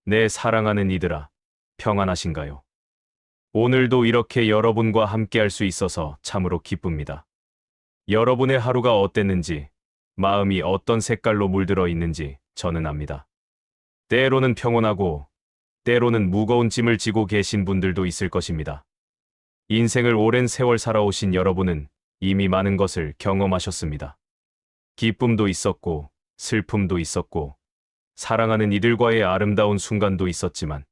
내 사랑하는 이들아, 평안하신가요? 오늘도 이렇게 여러분과 함께할 수 있어서 참으로 기쁩니다. 여러분의 하루가 어땠는지, 마음이 어떤 색깔로 물들어 있는지 저는 압니다. 때로는 평온하고, 때로는 무거운 짐을 지고 계신 분들도 있을 것입니다. 인생을 오랜 세월 살아오신 여러분은 이미 많은 것을 경험하셨습니다. 기쁨도 있었고, 슬픔도 있었고, 사랑하는 이들과의 아름다운 순간도 있었지만,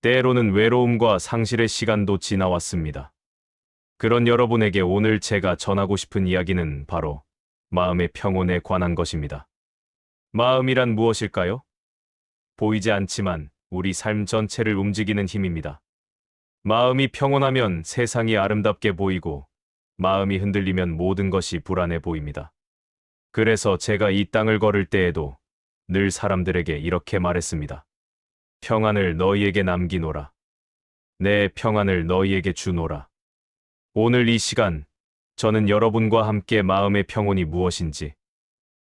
때로는 외로움과 상실의 시간도 지나왔습니다. 그런 여러분에게 오늘 제가 전하고 싶은 이야기는 바로 마음의 평온에 관한 것입니다. 마음이란 무엇일까요? 보이지 않지만 우리 삶 전체를 움직이는 힘입니다. 마음이 평온하면 세상이 아름답게 보이고, 마음이 흔들리면 모든 것이 불안해 보입니다. 그래서 제가 이 땅을 걸을 때에도 늘 사람들에게 이렇게 말했습니다. 평안을 너희에게 남기노라. 내 평안을 너희에게 주노라. 오늘 이 시간, 저는 여러분과 함께 마음의 평온이 무엇인지,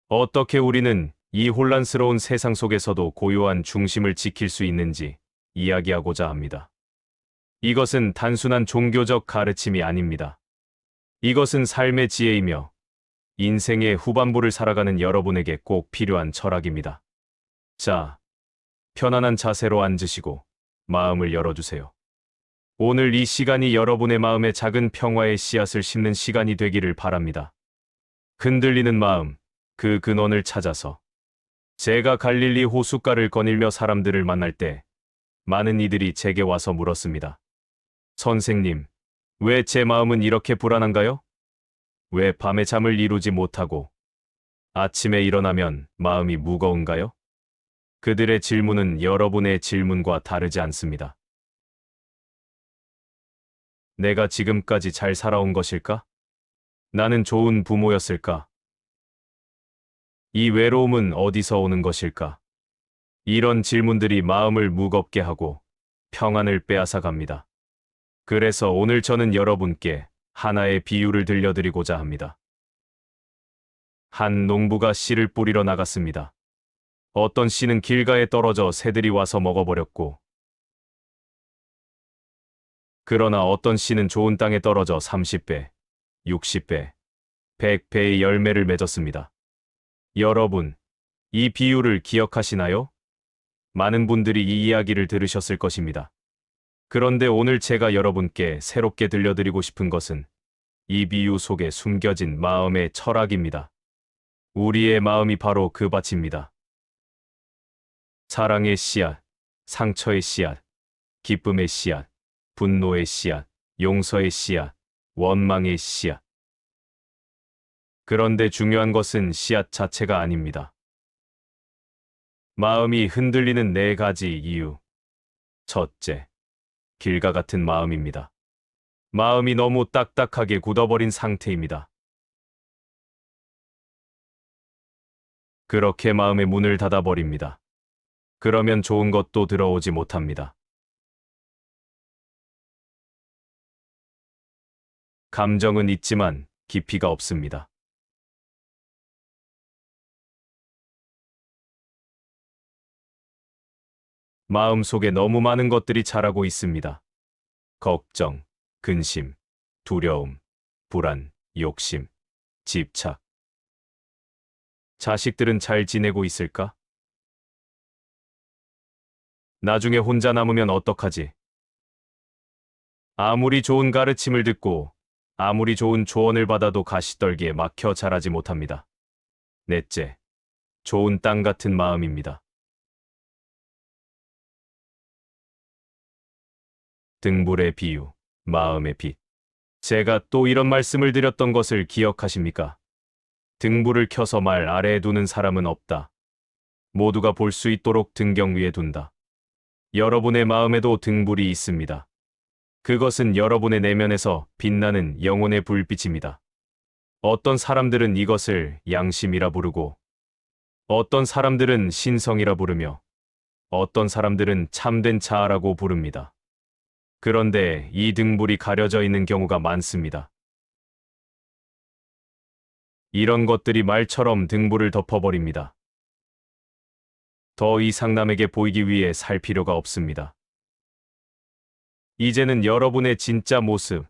어떻게 우리는 이 혼란스러운 세상 속에서도 고요한 중심을 지킬 수 있는지 이야기하고자 합니다. 이것은 단순한 종교적 가르침이 아닙니다. 이것은 삶의 지혜이며 인생의 후반부를 살아가는 여러분에게 꼭 필요한 철학입니다. 자, 편안한 자세로 앉으시고 마음을 열어주세요. 오늘 이 시간이 여러분의 마음에 작은 평화의 씨앗을 심는 시간이 되기를 바랍니다. 흔들리는 마음, 그 근원을 찾아서. 제가 갈릴리 호숫가를 거닐며 사람들을 만날 때 많은 이들이 제게 와서 물었습니다. 선생님, 왜 제 마음은 이렇게 불안한가요? 왜 밤에 잠을 이루지 못하고 아침에 일어나면 마음이 무거운가요? 그들의 질문은 여러분의 질문과 다르지 않습니다. 내가 지금까지 잘 살아온 것일까? 나는 좋은 부모였을까? 이 외로움은 어디서 오는 것일까? 이런 질문들이 마음을 무겁게 하고 평안을 빼앗아 갑니다. 그래서 오늘 저는 여러분께 하나의 비유를 들려드리고자 합니다. 한 농부가 씨를 뿌리러 나갔습니다. 어떤 씨는 길가에 떨어져 새들이 와서 먹어버렸고, 그러나 어떤 씨는 좋은 땅에 떨어져 30배, 60배, 100배의 열매를 맺었습니다. 여러분, 이 비유를 기억하시나요? 많은 분들이 이 이야기를 들으셨을 것입니다. 그런데 오늘 제가 여러분께 새롭게 들려드리고 싶은 것은 이 비유 속에 숨겨진 마음의 철학입니다. 우리의 마음이 바로 그 밭입니다. 사랑의 씨앗, 상처의 씨앗, 기쁨의 씨앗, 분노의 씨앗, 용서의 씨앗, 원망의 씨앗. 그런데 중요한 것은 씨앗 자체가 아닙니다. 마음이 흔들리는 네 가지 이유. 첫째, 길가 같은 마음입니다. 마음이 너무 딱딱하게 굳어버린 상태입니다. 그렇게 마음의 문을 닫아버립니다. 그러면 좋은 것도 들어오지 못합니다. 감정은 있지만 깊이가 없습니다. 마음 속에 너무 많은 것들이 자라고 있습니다. 걱정, 근심, 두려움, 불안, 욕심, 집착. 자식들은 잘 지내고 있을까? 나중에 혼자 남으면 어떡하지? 아무리 좋은 가르침을 듣고 아무리 좋은 조언을 받아도 가시떨기에 막혀 자라지 못합니다. 넷째, 좋은 땅 같은 마음입니다. 등불의 비유, 마음의 빛. 제가 또 이런 말씀을 드렸던 것을 기억하십니까? 등불을 켜서 말 아래에 두는 사람은 없다. 모두가 볼 수 있도록 등경 위에 둔다. 여러분의 마음에도 등불이 있습니다. 그것은 여러분의 내면에서 빛나는 영혼의 불빛입니다. 어떤 사람들은 이것을 양심이라 부르고, 어떤 사람들은 신성이라 부르며, 어떤 사람들은 참된 자아라고 부릅니다. 그런데 이 등불이 가려져 있는 경우가 많습니다. 이런 것들이 말처럼 등불을 덮어버립니다. 더 이상 남에게 보이기 위해 살 필요가 없습니다. 이제는 여러분의 진짜 모습,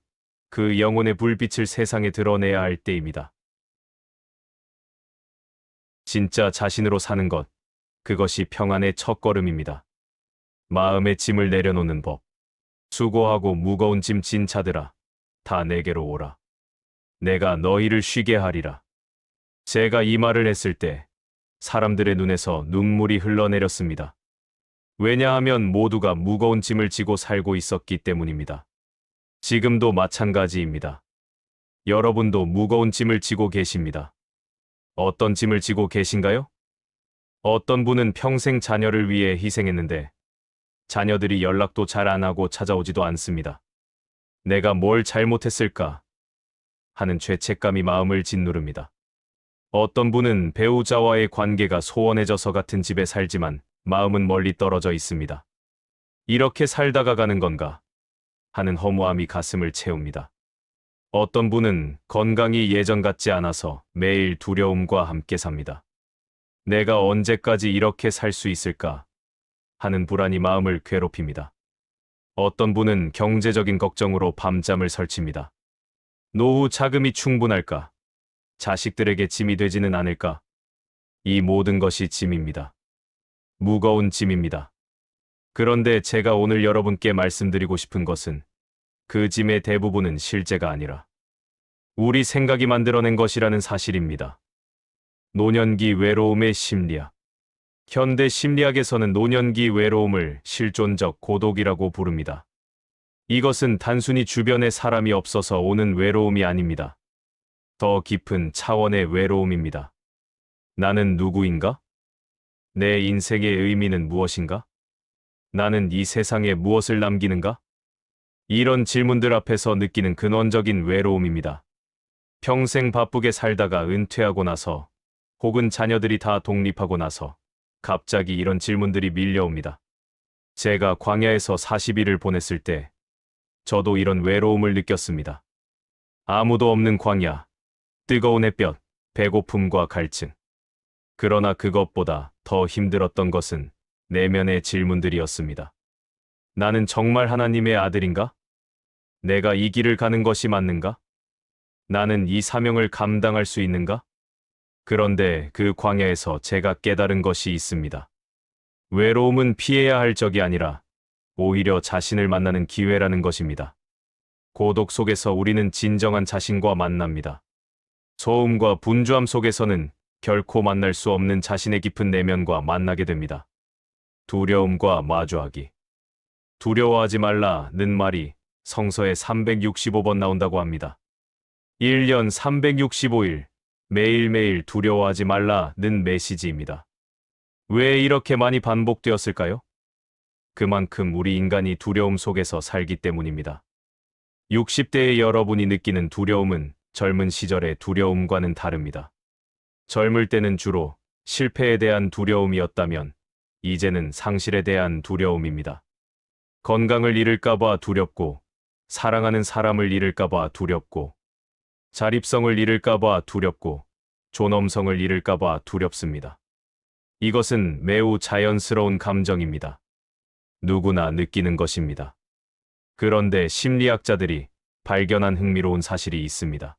그 영혼의 불빛을 세상에 드러내야 할 때입니다. 진짜 자신으로 사는 것, 그것이 평안의 첫걸음입니다. 마음의 짐을 내려놓는 법. 수고하고 무거운 짐 진 자들아, 다 내게로 오라. 내가 너희를 쉬게 하리라. 제가 이 말을 했을 때 사람들의 눈에서 눈물이 흘러내렸습니다. 왜냐하면 모두가 무거운 짐을 지고 살고 있었기 때문입니다. 지금도 마찬가지입니다. 여러분도 무거운 짐을 지고 계십니다. 어떤 짐을 지고 계신가요? 어떤 분은 평생 자녀를 위해 희생했는데 자녀들이 연락도 잘 안 하고 찾아오지도 않습니다. 내가 뭘 잘못했을까 하는 죄책감이 마음을 짓누릅니다. 어떤 분은 배우자와의 관계가 소원해져서 같은 집에 살지만 마음은 멀리 떨어져 있습니다. 이렇게 살다가 가는 건가 하는 허무함이 가슴을 채웁니다. 어떤 분은 건강이 예전 같지 않아서 매일 두려움과 함께 삽니다. 내가 언제까지 이렇게 살 수 있을까 하는 불안이 마음을 괴롭힙니다. 어떤 분은 경제적인 걱정으로 밤잠을 설칩니다. 노후 자금이 충분할까? 자식들에게 짐이 되지는 않을까? 이 모든 것이 짐입니다. 무거운 짐입니다. 그런데 제가 오늘 여러분께 말씀드리고 싶은 것은 그 짐의 대부분은 실제가 아니라 우리 생각이 만들어낸 것이라는 사실입니다. 노년기 외로움의 심리학. 현대 심리학에서는 노년기 외로움을 실존적 고독이라고 부릅니다. 이것은 단순히 주변에 사람이 없어서 오는 외로움이 아닙니다. 더 깊은 차원의 외로움입니다. 나는 누구인가? 내 인생의 의미는 무엇인가? 나는 이 세상에 무엇을 남기는가? 이런 질문들 앞에서 느끼는 근원적인 외로움입니다. 평생 바쁘게 살다가 은퇴하고 나서 혹은 자녀들이 다 독립하고 나서 갑자기 이런 질문들이 밀려옵니다. 제가 광야에서 40일을 보냈을 때 저도 이런 외로움을 느꼈습니다. 아무도 없는 광야, 뜨거운 햇볕, 배고픔과 갈증. 그러나 그것보다 더 힘들었던 것은 내면의 질문들이었습니다. 나는 정말 하나님의 아들인가? 내가 이 길을 가는 것이 맞는가? 나는 이 사명을 감당할 수 있는가? 그런데 그 광야에서 제가 깨달은 것이 있습니다. 외로움은 피해야 할 적이 아니라 오히려 자신을 만나는 기회라는 것입니다. 고독 속에서 우리는 진정한 자신과 만납니다. 소음과 분주함 속에서는 결코 만날 수 없는 자신의 깊은 내면과 만나게 됩니다. 두려움과 마주하기. 두려워하지 말라는 말이 성서에 365번 나온다고 합니다. 1년 365일 매일매일 두려워하지 말라는 메시지입니다. 왜 이렇게 많이 반복되었을까요? 그만큼 우리 인간이 두려움 속에서 살기 때문입니다. 60대의 여러분이 느끼는 두려움은 젊은 시절의 두려움과는 다릅니다. 젊을 때는 주로 실패에 대한 두려움이었다면 이제는 상실에 대한 두려움입니다. 건강을 잃을까봐 두렵고, 사랑하는 사람을 잃을까봐 두렵고, 자립성을 잃을까봐 두렵고, 존엄성을 잃을까봐 두렵습니다. 이것은 매우 자연스러운 감정입니다. 누구나 느끼는 것입니다. 그런데 심리학자들이 발견한 흥미로운 사실이 있습니다.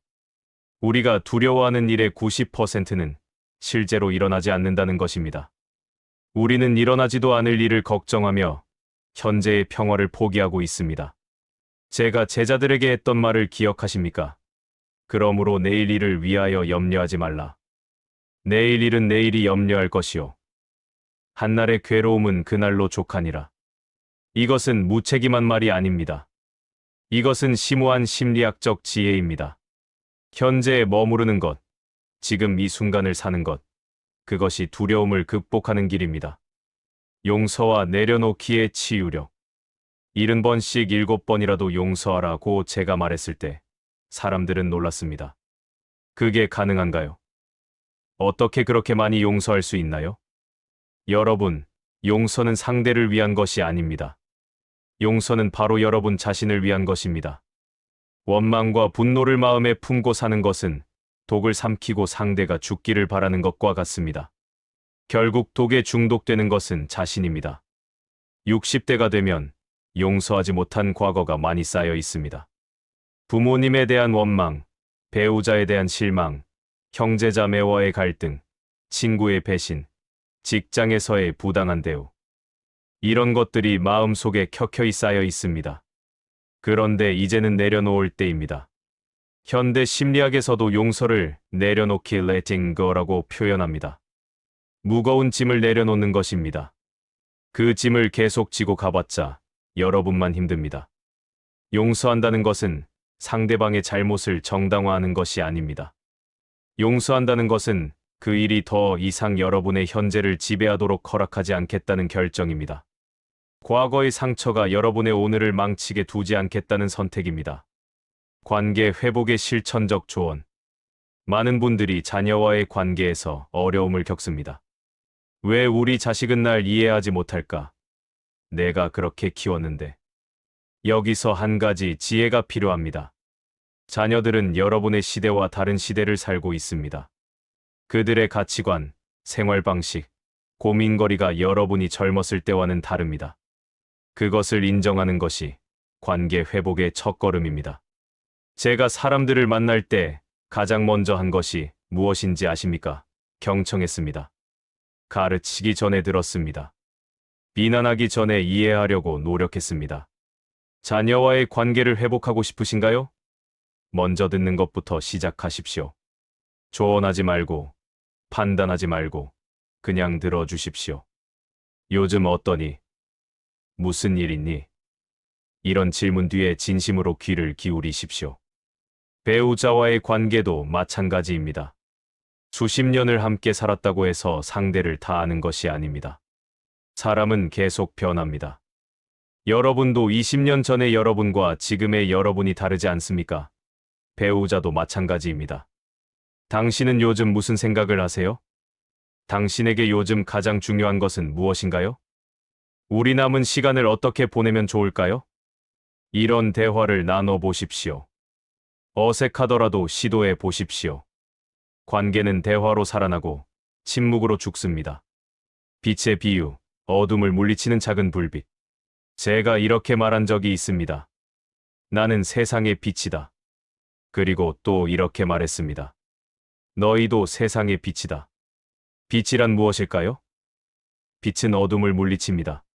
우리가 두려워하는 일의 90%는 실제로 일어나지 않는다는 것입니다. 우리는 일어나지도 않을 일을 걱정하며 현재의 평화를 포기하고 있습니다. 제가 제자들에게 했던 말을 기억하십니까? 그러므로 내일 일을 위하여 염려하지 말라. 내일 일은 내일이 염려할 것이요. 한날의 괴로움은 그날로 족하니라. 이것은 무책임한 말이 아닙니다. 이것은 심오한 심리학적 지혜입니다. 현재에 머무르는 것, 지금 이 순간을 사는 것, 그것이 두려움을 극복하는 길입니다. 용서와 내려놓기의 치유력. 70번씩 7번이라도 용서하라고 제가 말했을 때 사람들은 놀랐습니다. 그게 가능한가요? 어떻게 그렇게 많이 용서할 수 있나요? 여러분, 용서는 상대를 위한 것이 아닙니다. 용서는 바로 여러분 자신을 위한 것입니다. 원망과 분노를 마음에 품고 사는 것은 독을 삼키고 상대가 죽기를 바라는 것과 같습니다. 결국 독에 중독되는 것은 자신입니다. 60대가 되면 용서하지 못한 과거가 많이 쌓여 있습니다. 부모님에 대한 원망, 배우자에 대한 실망, 형제자매와의 갈등, 친구의 배신, 직장에서의 부당한 대우. 이런 것들이 마음속에 켜켜이 쌓여 있습니다. 그런데 이제는 내려놓을 때입니다. 현대 심리학에서도 용서를 내려놓기 letting go라고 표현합니다. 무거운 짐을 내려놓는 것입니다. 그 짐을 계속 지고 가봤자 여러분만 힘듭니다. 용서한다는 것은 상대방의 잘못을 정당화하는 것이 아닙니다. 용서한다는 것은 그 일이 더 이상 여러분의 현재를 지배하도록 허락하지 않겠다는 결정입니다. 과거의 상처가 여러분의 오늘을 망치게 두지 않겠다는 선택입니다. 관계 회복의 실천적 조언. 많은 분들이 자녀와의 관계에서 어려움을 겪습니다. 왜 우리 자식은 날 이해하지 못할까? 내가 그렇게 키웠는데. 여기서 한 가지 지혜가 필요합니다. 자녀들은 여러분의 시대와 다른 시대를 살고 있습니다. 그들의 가치관, 생활 방식, 고민거리가 여러분이 젊었을 때와는 다릅니다. 그것을 인정하는 것이 관계 회복의 첫걸음입니다. 제가 사람들을 만날 때 가장 먼저 한 것이 무엇인지 아십니까? 경청했습니다. 가르치기 전에 들었습니다. 비난하기 전에 이해하려고 노력했습니다. 자녀와의 관계를 회복하고 싶으신가요? 먼저 듣는 것부터 시작하십시오. 조언하지 말고, 판단하지 말고, 그냥 들어주십시오. 요즘 어떠니? 무슨 일 있니? 이런 질문 뒤에 진심으로 귀를 기울이십시오. 배우자와의 관계도 마찬가지입니다. 수십 년을 함께 살았다고 해서 상대를 다 아는 것이 아닙니다. 사람은 계속 변합니다. 여러분도 20년 전의 여러분과 지금의 여러분이 다르지 않습니까? 배우자도 마찬가지입니다. 당신은 요즘 무슨 생각을 하세요? 당신에게 요즘 가장 중요한 것은 무엇인가요? 우리 남은 시간을 어떻게 보내면 좋을까요? 이런 대화를 나눠보십시오. 어색하더라도 시도해 보십시오. 관계는 대화로 살아나고 침묵으로 죽습니다. 빛의 비유, 어둠을 물리치는 작은 불빛. 제가 이렇게 말한 적이 있습니다. 나는 세상의 빛이다. 그리고 또 이렇게 말했습니다. 너희도 세상의 빛이다. 빛이란 무엇일까요? 빛은 어둠을 물리칩니다.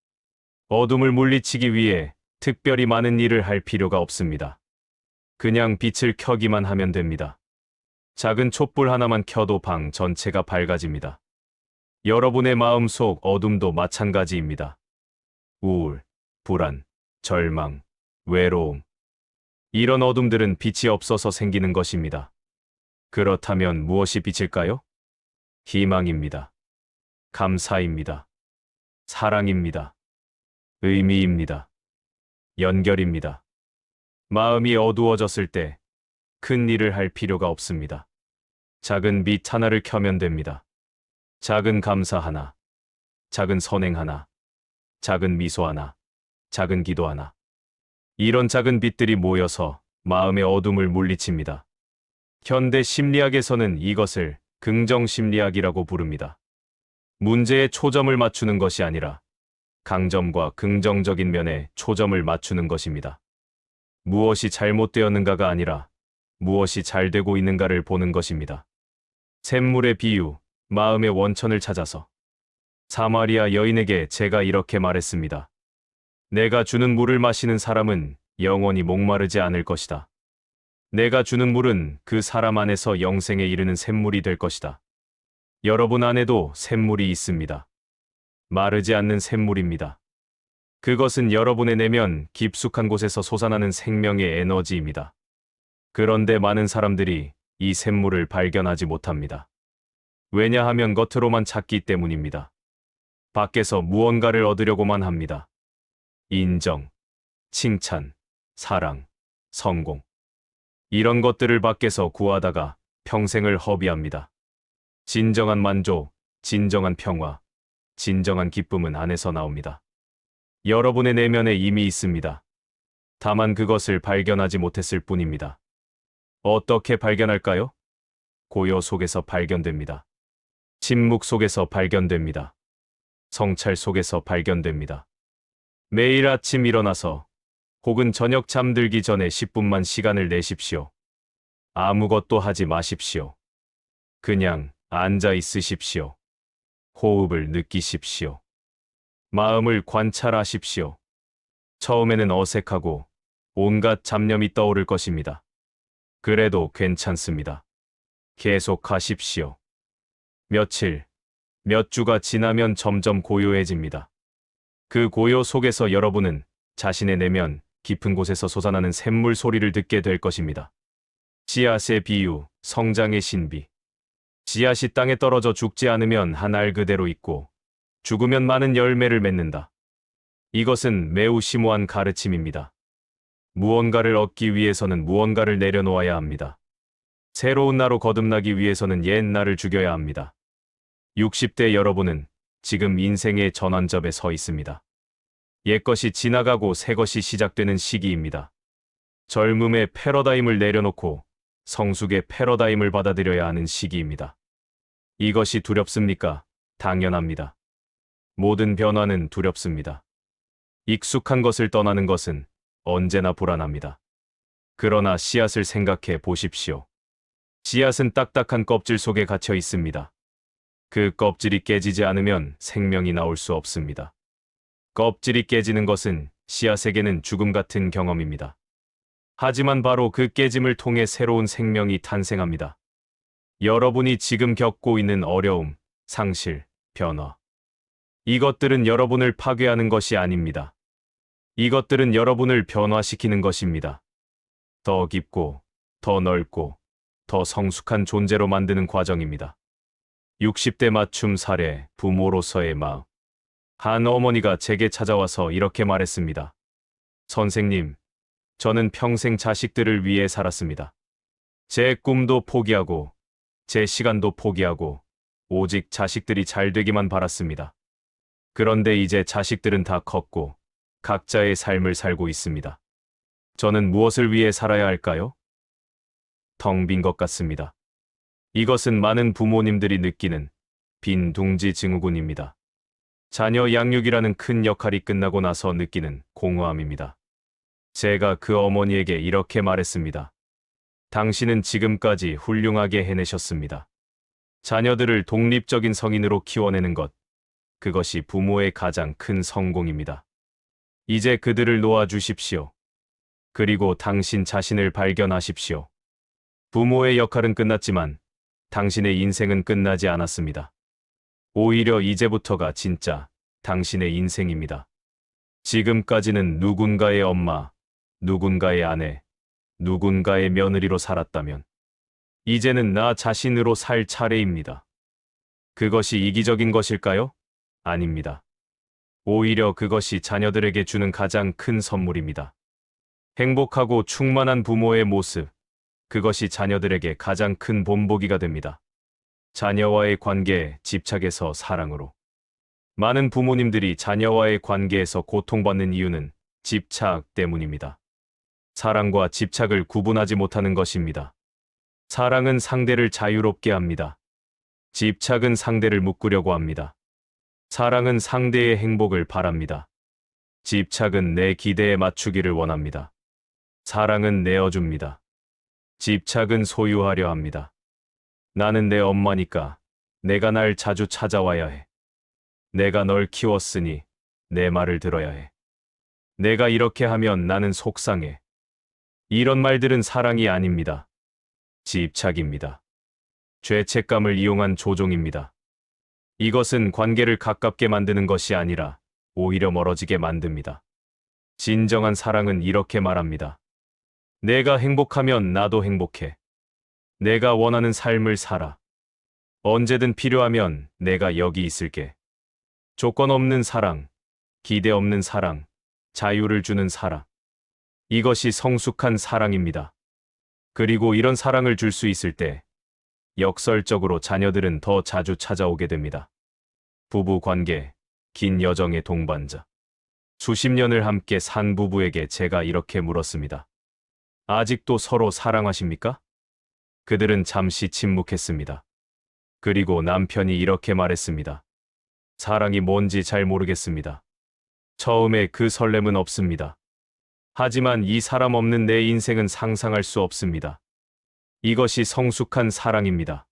어둠을 물리치기 위해 특별히 많은 일을 할 필요가 없습니다. 그냥 빛을 켜기만 하면 됩니다. 작은 촛불 하나만 켜도 방 전체가 밝아집니다. 여러분의 마음속 어둠도 마찬가지입니다. 우울, 불안, 절망, 외로움. 이런 어둠들은 빛이 없어서 생기는 것입니다. 그렇다면 무엇이 빛일까요? 희망입니다. 감사입니다. 사랑입니다. 의미입니다. 연결입니다. 마음이 어두워졌을 때 큰 일을 할 필요가 없습니다. 작은 빛 하나를 켜면 됩니다. 작은 감사 하나, 작은 선행 하나, 작은 미소 하나, 작은 기도 하나. 이런 작은 빛들이 모여서 마음의 어둠을 물리칩니다. 현대 심리학에서는 이것을 긍정 심리학이라고 부릅니다. 문제에 초점을 맞추는 것이 아니라 강점과 긍정적인 면에 초점을 맞추는 것입니다. 무엇이 잘못되었는가가 아니라 무엇이 잘 되고 있는가를 보는 것입니다. 샘물의 비유, 마음의 원천을 찾아서. 사마리아 여인에게 제가 이렇게 말했습니다. 내가 주는 물을 마시는 사람은 영원히 목마르지 않을 것이다. 내가 주는 물은 그 사람 안에서 영생에 이르는 샘물이 될 것이다. 여러분 안에도 샘물이 있습니다. 마르지 않는 샘물입니다. 그것은 여러분의 내면 깊숙한 곳에서 솟아나는 생명의 에너지입니다. 그런데 많은 사람들이 이 샘물을 발견하지 못합니다. 왜냐하면 겉으로만 찾기 때문입니다. 밖에서 무언가를 얻으려고만 합니다. 인정, 칭찬, 사랑, 성공. 이런 것들을 밖에서 구하다가 평생을 허비합니다. 진정한 만족, 진정한 평화, 진정한 기쁨은 안에서 나옵니다. 여러분의 내면에 이미 있습니다. 다만 그것을 발견하지 못했을 뿐입니다. 어떻게 발견할까요? 고요 속에서 발견됩니다. 침묵 속에서 발견됩니다. 성찰 속에서 발견됩니다. 매일 아침 일어나서 혹은 저녁 잠들기 전에 10분만 시간을 내십시오. 아무것도 하지 마십시오. 그냥 앉아 있으십시오. 호흡을 느끼십시오. 마음을 관찰하십시오. 처음에는 어색하고 온갖 잡념이 떠오를 것입니다. 그래도 괜찮습니다. 계속하십시오. 며칠, 몇 주가 지나면 점점 고요해집니다. 그 고요 속에서 여러분은 자신의 내면 깊은 곳에서 솟아나는 샘물 소리를 듣게 될 것입니다. 씨앗의 비유, 성장의 신비. 씨앗이 땅에 떨어져 죽지 않으면 한 알 그대로 있고 죽으면 많은 열매를 맺는다. 이것은 매우 심오한 가르침입니다. 무언가를 얻기 위해서는 무언가를 내려놓아야 합니다. 새로운 나로 거듭나기 위해서는 옛 나를 죽여야 합니다. 60대 여러분은 지금 인생의 전환점에 서 있습니다. 옛것이 지나가고 새것이 시작되는 시기입니다. 젊음의 패러다임을 내려놓고 성숙의 패러다임을 받아들여야 하는 시기입니다. 이것이 두렵습니까? 당연합니다. 모든 변화는 두렵습니다. 익숙한 것을 떠나는 것은 언제나 불안합니다. 그러나 씨앗을 생각해 보십시오. 씨앗은 딱딱한 껍질 속에 갇혀 있습니다. 그 껍질이 깨지지 않으면 생명이 나올 수 없습니다. 껍질이 깨지는 것은 씨앗에게는 죽음 같은 경험입니다. 하지만 바로 그 깨짐을 통해 새로운 생명이 탄생합니다. 여러분이 지금 겪고 있는 어려움, 상실, 변화. 이것들은 여러분을 파괴하는 것이 아닙니다. 이것들은 여러분을 변화시키는 것입니다. 더 깊고, 더 넓고, 더 성숙한 존재로 만드는 과정입니다. 60대 맞춤 사례, 부모로서의 마음. 한 어머니가 제게 찾아와서 이렇게 말했습니다. 선생님, 저는 평생 자식들을 위해 살았습니다. 제 꿈도 포기하고, 제 시간도 포기하고, 오직 자식들이 잘 되기만 바랐습니다. 그런데 이제 자식들은 다 컸고, 각자의 삶을 살고 있습니다. 저는 무엇을 위해 살아야 할까요? 텅 빈 것 같습니다. 이것은 많은 부모님들이 느끼는 빈 둥지 증후군입니다. 자녀 양육이라는 큰 역할이 끝나고 나서 느끼는 공허함입니다. 제가 그 어머니에게 이렇게 말했습니다. 당신은 지금까지 훌륭하게 해내셨습니다. 자녀들을 독립적인 성인으로 키워내는 것, 그것이 부모의 가장 큰 성공입니다. 이제 그들을 놓아주십시오. 그리고 당신 자신을 발견하십시오. 부모의 역할은 끝났지만 당신의 인생은 끝나지 않았습니다. 오히려 이제부터가 진짜 당신의 인생입니다. 지금까지는 누군가의 엄마, 누군가의 아내, 누군가의 며느리로 살았다면 이제는 나 자신으로 살 차례입니다. 그것이 이기적인 것일까요? 아닙니다. 오히려 그것이 자녀들에게 주는 가장 큰 선물입니다. 행복하고 충만한 부모의 모습, 그것이 자녀들에게 가장 큰 본보기가 됩니다. 자녀와의 관계에 집착에서 사랑으로. 많은 부모님들이 자녀와의 관계에서 고통받는 이유는 집착 때문입니다. 사랑과 집착을 구분하지 못하는 것입니다. 사랑은 상대를 자유롭게 합니다. 집착은 상대를 묶으려고 합니다. 사랑은 상대의 행복을 바랍니다. 집착은 내 기대에 맞추기를 원합니다. 사랑은 내어줍니다. 집착은 소유하려 합니다. 나는 내 엄마니까 내가 날 자주 찾아와야 해. 내가 널 키웠으니 내 말을 들어야 해. 내가 이렇게 하면 나는 속상해. 이런 말들은 사랑이 아닙니다. 집착입니다. 죄책감을 이용한 조종입니다. 이것은 관계를 가깝게 만드는 것이 아니라 오히려 멀어지게 만듭니다. 진정한 사랑은 이렇게 말합니다. 내가 행복하면 나도 행복해. 내가 원하는 삶을 살아. 언제든 필요하면 내가 여기 있을게. 조건 없는 사랑, 기대 없는 사랑, 자유를 주는 사랑. 이것이 성숙한 사랑입니다. 그리고 이런 사랑을 줄 수 있을 때 역설적으로 자녀들은 더 자주 찾아오게 됩니다. 부부 관계, 긴 여정의 동반자. 수십 년을 함께 산 부부에게 제가 이렇게 물었습니다. 아직도 서로 사랑하십니까? 그들은 잠시 침묵했습니다. 그리고 남편이 이렇게 말했습니다. 사랑이 뭔지 잘 모르겠습니다. 처음에 그 설렘은 없습니다. 하지만 이 사람 없는 내 인생은 상상할 수 없습니다. 이것이 성숙한 사랑입니다.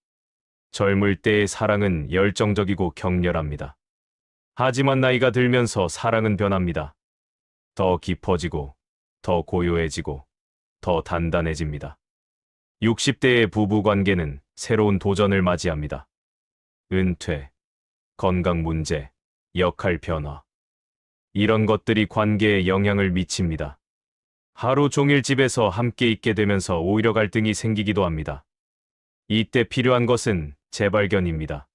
젊을 때의 사랑은 열정적이고 격렬합니다. 하지만 나이가 들면서 사랑은 변합니다. 더 깊어지고, 더 고요해지고, 더 단단해집니다. 60대의 부부 관계는 새로운 도전을 맞이합니다. 은퇴, 건강 문제, 역할 변화. 이런 것들이 관계에 영향을 미칩니다. 하루 종일 집에서 함께 있게 되면서 오히려 갈등이 생기기도 합니다. 이때 필요한 것은 재발견입니다.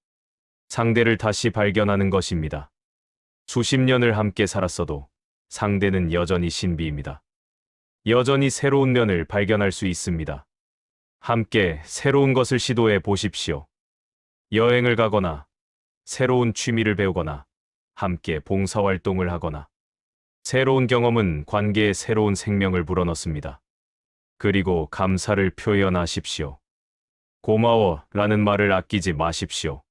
상대를 다시 발견하는 것입니다. 수십 년을 함께 살았어도 상대는 여전히 신비입니다. 여전히 새로운 면을 발견할 수 있습니다. 함께 새로운 것을 시도해 보십시오. 여행을 가거나, 새로운 취미를 배우거나, 함께 봉사활동을 하거나. 새로운 경험은 관계에 새로운 생명을 불어넣습니다. 그리고 감사를 표현하십시오. 고마워 라는 말을 아끼지 마십시오.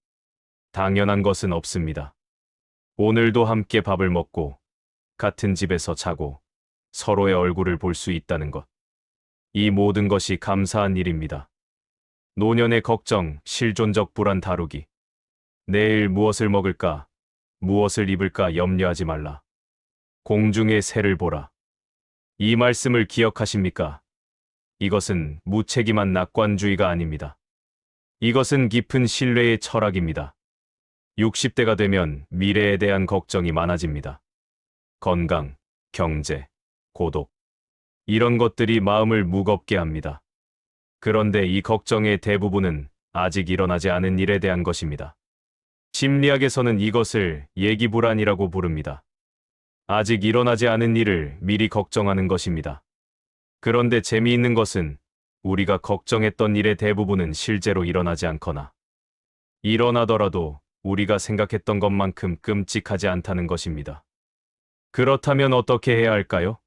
당연한 것은 없습니다. 오늘도 함께 밥을 먹고, 같은 집에서 자고, 서로의 얼굴을 볼 수 있다는 것. 이 모든 것이 감사한 일입니다. 노년의 걱정, 실존적 불안 다루기. 내일 무엇을 먹을까, 무엇을 입을까 염려하지 말라. 공중의 새를 보라. 이 말씀을 기억하십니까? 이것은 무책임한 낙관주의가 아닙니다. 이것은 깊은 신뢰의 철학입니다. 60대가 되면 미래에 대한 걱정이 많아집니다. 건강, 경제, 고독. 이런 것들이 마음을 무겁게 합니다. 그런데 이 걱정의 대부분은 아직 일어나지 않은 일에 대한 것입니다. 심리학에서는 이것을 예기불안이라고 부릅니다. 아직 일어나지 않은 일을 미리 걱정하는 것입니다. 그런데 재미있는 것은 우리가 걱정했던 일의 대부분은 실제로 일어나지 않거나 일어나더라도 우리가 생각했던 것만큼 끔찍하지 않다는 것입니다. 그렇다면 어떻게 해야 할까요?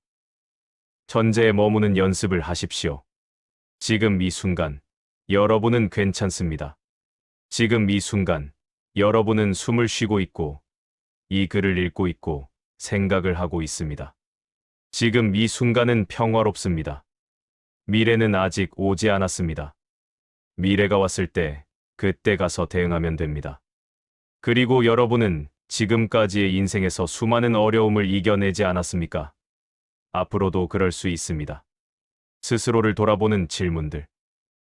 전제에 머무는 연습을 하십시오. 지금 이 순간, 여러분은 괜찮습니다. 지금 이 순간, 여러분은 숨을 쉬고 있고, 이 글을 읽고 있고, 생각을 하고 있습니다. 지금 이 순간은 평화롭습니다. 미래는 아직 오지 않았습니다. 미래가 왔을 때, 그때 가서 대응하면 됩니다. 그리고 여러분은 지금까지의 인생에서 수많은 어려움을 이겨내지 않았습니까? 앞으로도 그럴 수 있습니다. 스스로를 돌아보는 질문들.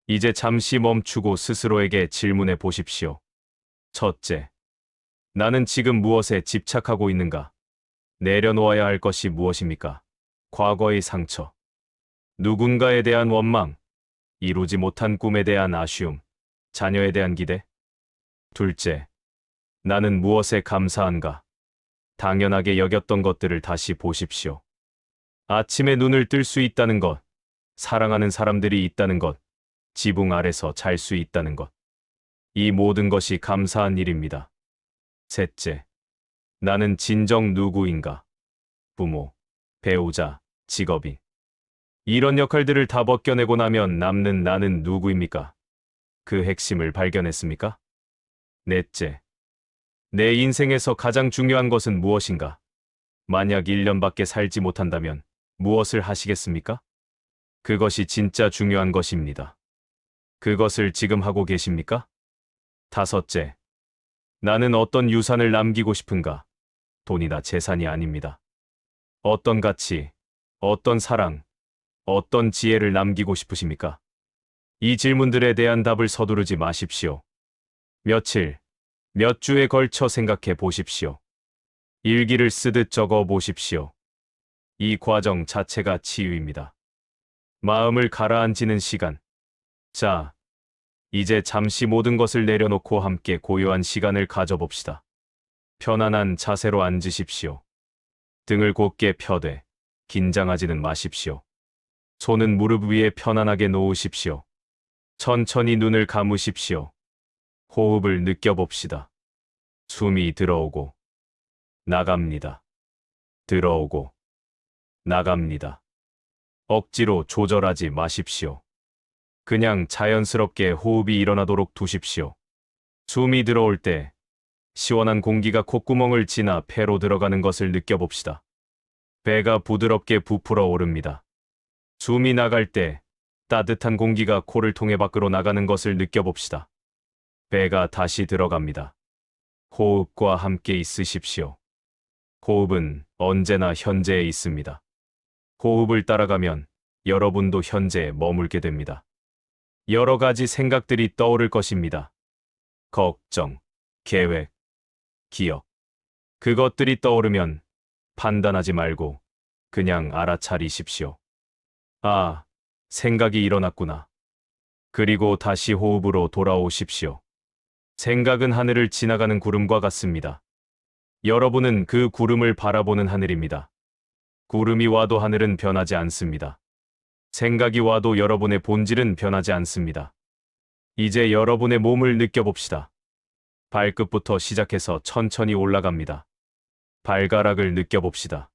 이제 잠시 멈추고 스스로에게 질문해 보십시오. 첫째, 나는 지금 무엇에 집착하고 있는가? 내려놓아야 할 것이 무엇입니까? 과거의 상처, 누군가에 대한 원망, 이루지 못한 꿈에 대한 아쉬움, 자녀에 대한 기대. 둘째, 나는 무엇에 감사한가? 당연하게 여겼던 것들을 다시 보십시오. 아침에 눈을 뜰 수 있다는 것, 사랑하는 사람들이 있다는 것, 지붕 아래서 잘 수 있다는 것. 이 모든 것이 감사한 일입니다. 셋째, 나는 진정 누구인가? 부모, 배우자, 직업인. 이런 역할들을 다 벗겨내고 나면 남는 나는 누구입니까? 그 핵심을 발견했습니까? 넷째, 내 인생에서 가장 중요한 것은 무엇인가? 만약 1년밖에 살지 못한다면 무엇을 하시겠습니까? 그것이 진짜 중요한 것입니다. 그것을 지금 하고 계십니까? 다섯째, 나는 어떤 유산을 남기고 싶은가? 돈이나 재산이 아닙니다. 어떤 가치, 어떤 사랑, 어떤 지혜를 남기고 싶으십니까? 이 질문들에 대한 답을 서두르지 마십시오. 며칠, 몇 주에 걸쳐 생각해 보십시오. 일기를 쓰듯 적어 보십시오. 이 과정 자체가 치유입니다. 마음을 가라앉히는 시간. 자, 이제 잠시 모든 것을 내려놓고 함께 고요한 시간을 가져봅시다. 편안한 자세로 앉으십시오. 등을 곧게 펴되 긴장하지는 마십시오. 손은 무릎 위에 편안하게 놓으십시오. 천천히 눈을 감으십시오. 호흡을 느껴봅시다. 숨이 들어오고 나갑니다. 들어오고 나갑니다. 억지로 조절하지 마십시오. 그냥 자연스럽게 호흡이 일어나도록 두십시오. 숨이 들어올 때 시원한 공기가 콧구멍을 지나 폐로 들어가는 것을 느껴봅시다. 배가 부드럽게 부풀어 오릅니다. 숨이 나갈 때 따뜻한 공기가 코를 통해 밖으로 나가는 것을 느껴봅시다. 배가 다시 들어갑니다. 호흡과 함께 있으십시오. 호흡은 언제나 현재에 있습니다. 호흡을 따라가면 여러분도 현재에 머물게 됩니다. 여러 가지 생각들이 떠오를 것입니다. 걱정, 계획, 기억. 그것들이 떠오르면 판단하지 말고 그냥 알아차리십시오. 아, 생각이 일어났구나. 그리고 다시 호흡으로 돌아오십시오. 생각은 하늘을 지나가는 구름과 같습니다. 여러분은 그 구름을 바라보는 하늘입니다. 구름이 와도 하늘은 변하지 않습니다. 생각이 와도 여러분의 본질은 변하지 않습니다. 이제 여러분의 몸을 느껴봅시다. 발끝부터 시작해서 천천히 올라갑니다. 발가락을 느껴봅시다.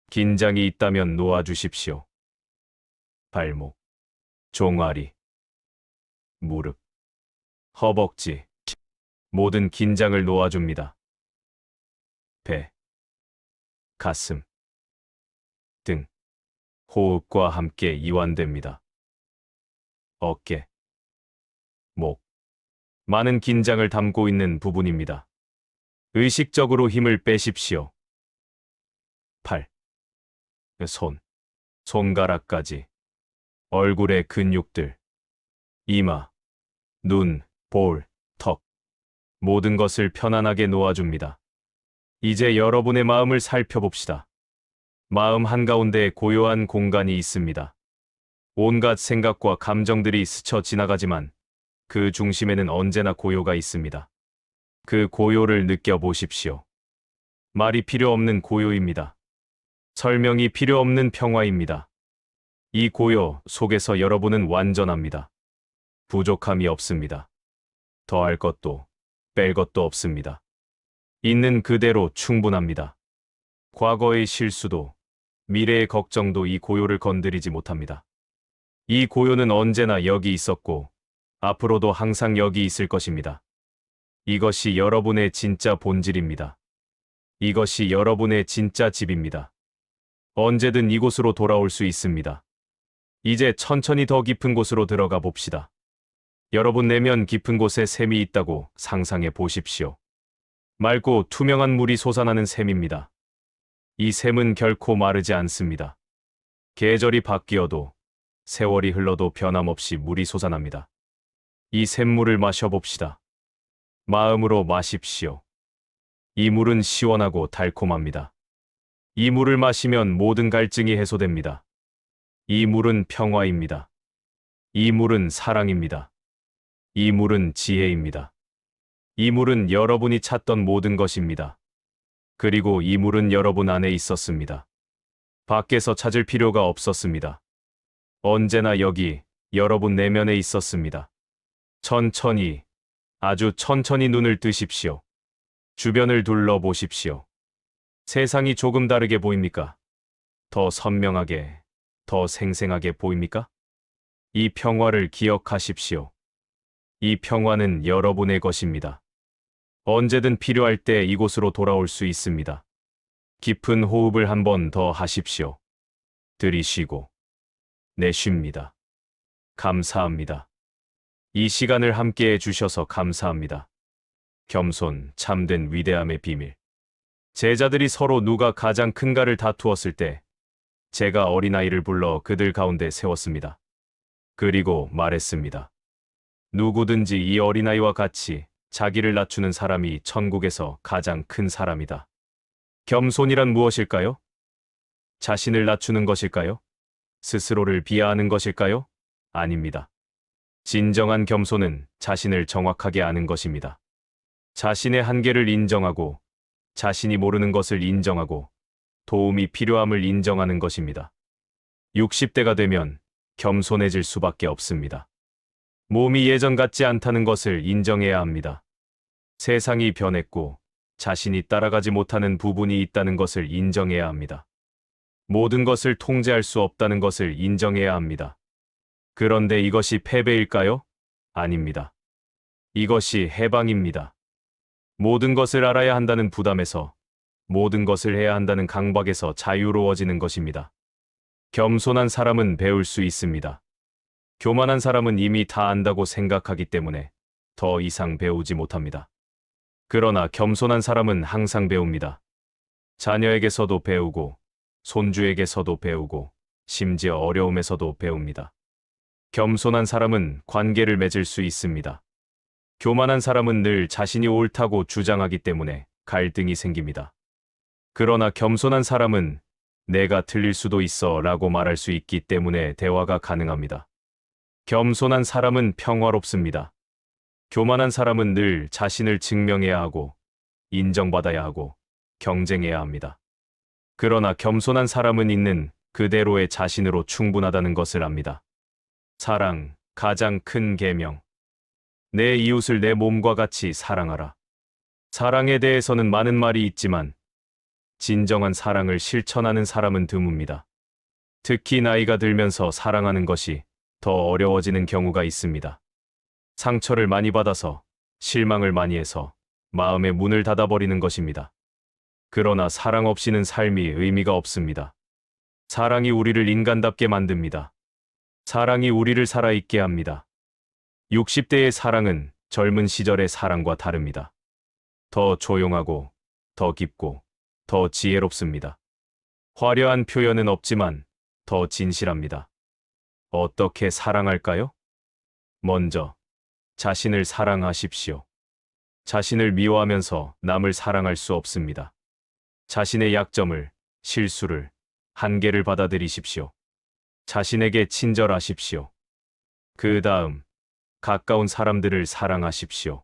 긴장이 있다면 놓아주십시오. 발목, 종아리, 무릎, 허벅지, 모든 긴장을 놓아줍니다. 배, 가슴, 등, 호흡과 함께 이완됩니다. 어깨, 목, 많은 긴장을 담고 있는 부분입니다. 의식적으로 힘을 빼십시오. 팔, 손, 손가락까지, 얼굴의 근육들, 이마, 눈, 볼, 턱, 모든 것을 편안하게 놓아줍니다. 이제 여러분의 마음을 살펴봅시다. 마음 한가운데에 고요한 공간이 있습니다. 온갖 생각과 감정들이 스쳐 지나가지만 그 중심에는 언제나 고요가 있습니다. 그 고요를 느껴보십시오. 말이 필요 없는 고요입니다. 설명이 필요 없는 평화입니다. 이 고요 속에서 여러분은 완전합니다. 부족함이 없습니다. 더할 것도 뺄 것도 없습니다. 있는 그대로 충분합니다. 과거의 실수도 미래의 걱정도 이 고요를 건드리지 못합니다. 이 고요는 언제나 여기 있었고 앞으로도 항상 여기 있을 것입니다. 이것이 여러분의 진짜 본질입니다. 이것이 여러분의 진짜 집입니다. 언제든 이곳으로 돌아올 수 있습니다. 이제 천천히 더 깊은 곳으로 들어가 봅시다. 여러분 내면 깊은 곳에 샘이 있다고 상상해 보십시오. 맑고 투명한 물이 솟아나는 샘입니다. 이 샘은 결코 마르지 않습니다. 계절이 바뀌어도 세월이 흘러도 변함없이 물이 솟아납니다. 이 샘물을 마셔봅시다. 마음으로 마십시오. 이 물은 시원하고 달콤합니다. 이 물을 마시면 모든 갈증이 해소됩니다. 이 물은 평화입니다. 이 물은 사랑입니다. 이 물은 지혜입니다. 이 물은 여러분이 찾던 모든 것입니다. 그리고 이 물은 여러분 안에 있었습니다. 밖에서 찾을 필요가 없었습니다. 언제나 여기 여러분 내면에 있었습니다. 천천히, 아주 천천히 눈을 뜨십시오. 주변을 둘러보십시오. 세상이 조금 다르게 보입니까? 더 선명하게, 더 생생하게 보입니까? 이 평화를 기억하십시오. 이 평화는 여러분의 것입니다. 언제든 필요할 때 이곳으로 돌아올 수 있습니다. 깊은 호흡을 한 번 더 하십시오. 들이쉬고 내쉽니다. 감사합니다. 이 시간을 함께 해주셔서 감사합니다. 겸손, 참된 위대함의 비밀. 제자들이 서로 누가 가장 큰가를 다투었을 때 제가 어린아이를 불러 그들 가운데 세웠습니다. 그리고 말했습니다. 누구든지 이 어린아이와 같이 자기를 낮추는 사람이 천국에서 가장 큰 사람이다. 겸손이란 무엇일까요? 자신을 낮추는 것일까요? 스스로를 비하하는 것일까요? 아닙니다. 진정한 겸손은 자신을 정확하게 아는 것입니다. 자신의 한계를 인정하고 자신이 모르는 것을 인정하고 도움이 필요함을 인정하는 것입니다. 60대가 되면 겸손해질 수밖에 없습니다. 몸이 예전 같지 않다는 것을 인정해야 합니다. 세상이 변했고 자신이 따라가지 못하는 부분이 있다는 것을 인정해야 합니다. 모든 것을 통제할 수 없다는 것을 인정해야 합니다. 그런데 이것이 패배일까요? 아닙니다. 이것이 해방입니다. 모든 것을 알아야 한다는 부담에서, 모든 것을 해야 한다는 강박에서 자유로워지는 것입니다. 겸손한 사람은 배울 수 있습니다. 교만한 사람은 이미 다 안다고 생각하기 때문에 더 이상 배우지 못합니다. 그러나 겸손한 사람은 항상 배웁니다. 자녀에게서도 배우고, 손주에게서도 배우고, 심지어 어려움에서도 배웁니다. 겸손한 사람은 관계를 맺을 수 있습니다. 교만한 사람은 늘 자신이 옳다고 주장하기 때문에 갈등이 생깁니다. 그러나 겸손한 사람은 내가 틀릴 수도 있어 라고 말할 수 있기 때문에 대화가 가능합니다. 겸손한 사람은 평화롭습니다. 교만한 사람은 늘 자신을 증명해야 하고, 인정받아야 하고, 경쟁해야 합니다. 그러나 겸손한 사람은 있는 그대로의 자신으로 충분하다는 것을 압니다. 사랑, 가장 큰 계명. 내 이웃을 내 몸과 같이 사랑하라. 사랑에 대해서는 많은 말이 있지만 진정한 사랑을 실천하는 사람은 드뭅니다. 특히 나이가 들면서 사랑하는 것이 더 어려워지는 경우가 있습니다. 상처를 많이 받아서, 실망을 많이 해서 마음의 문을 닫아버리는 것입니다. 그러나 사랑 없이는 삶이 의미가 없습니다. 사랑이 우리를 인간답게 만듭니다. 사랑이 우리를 살아있게 합니다. 60대의 사랑은 젊은 시절의 사랑과 다릅니다. 더 조용하고, 더 깊고, 더 지혜롭습니다. 화려한 표현은 없지만 더 진실합니다. 어떻게 사랑할까요? 먼저, 자신을 사랑하십시오. 자신을 미워하면서 남을 사랑할 수 없습니다. 자신의 약점을, 실수를, 한계를 받아들이십시오. 자신에게 친절하십시오. 그 다음, 가까운 사람들을 사랑하십시오.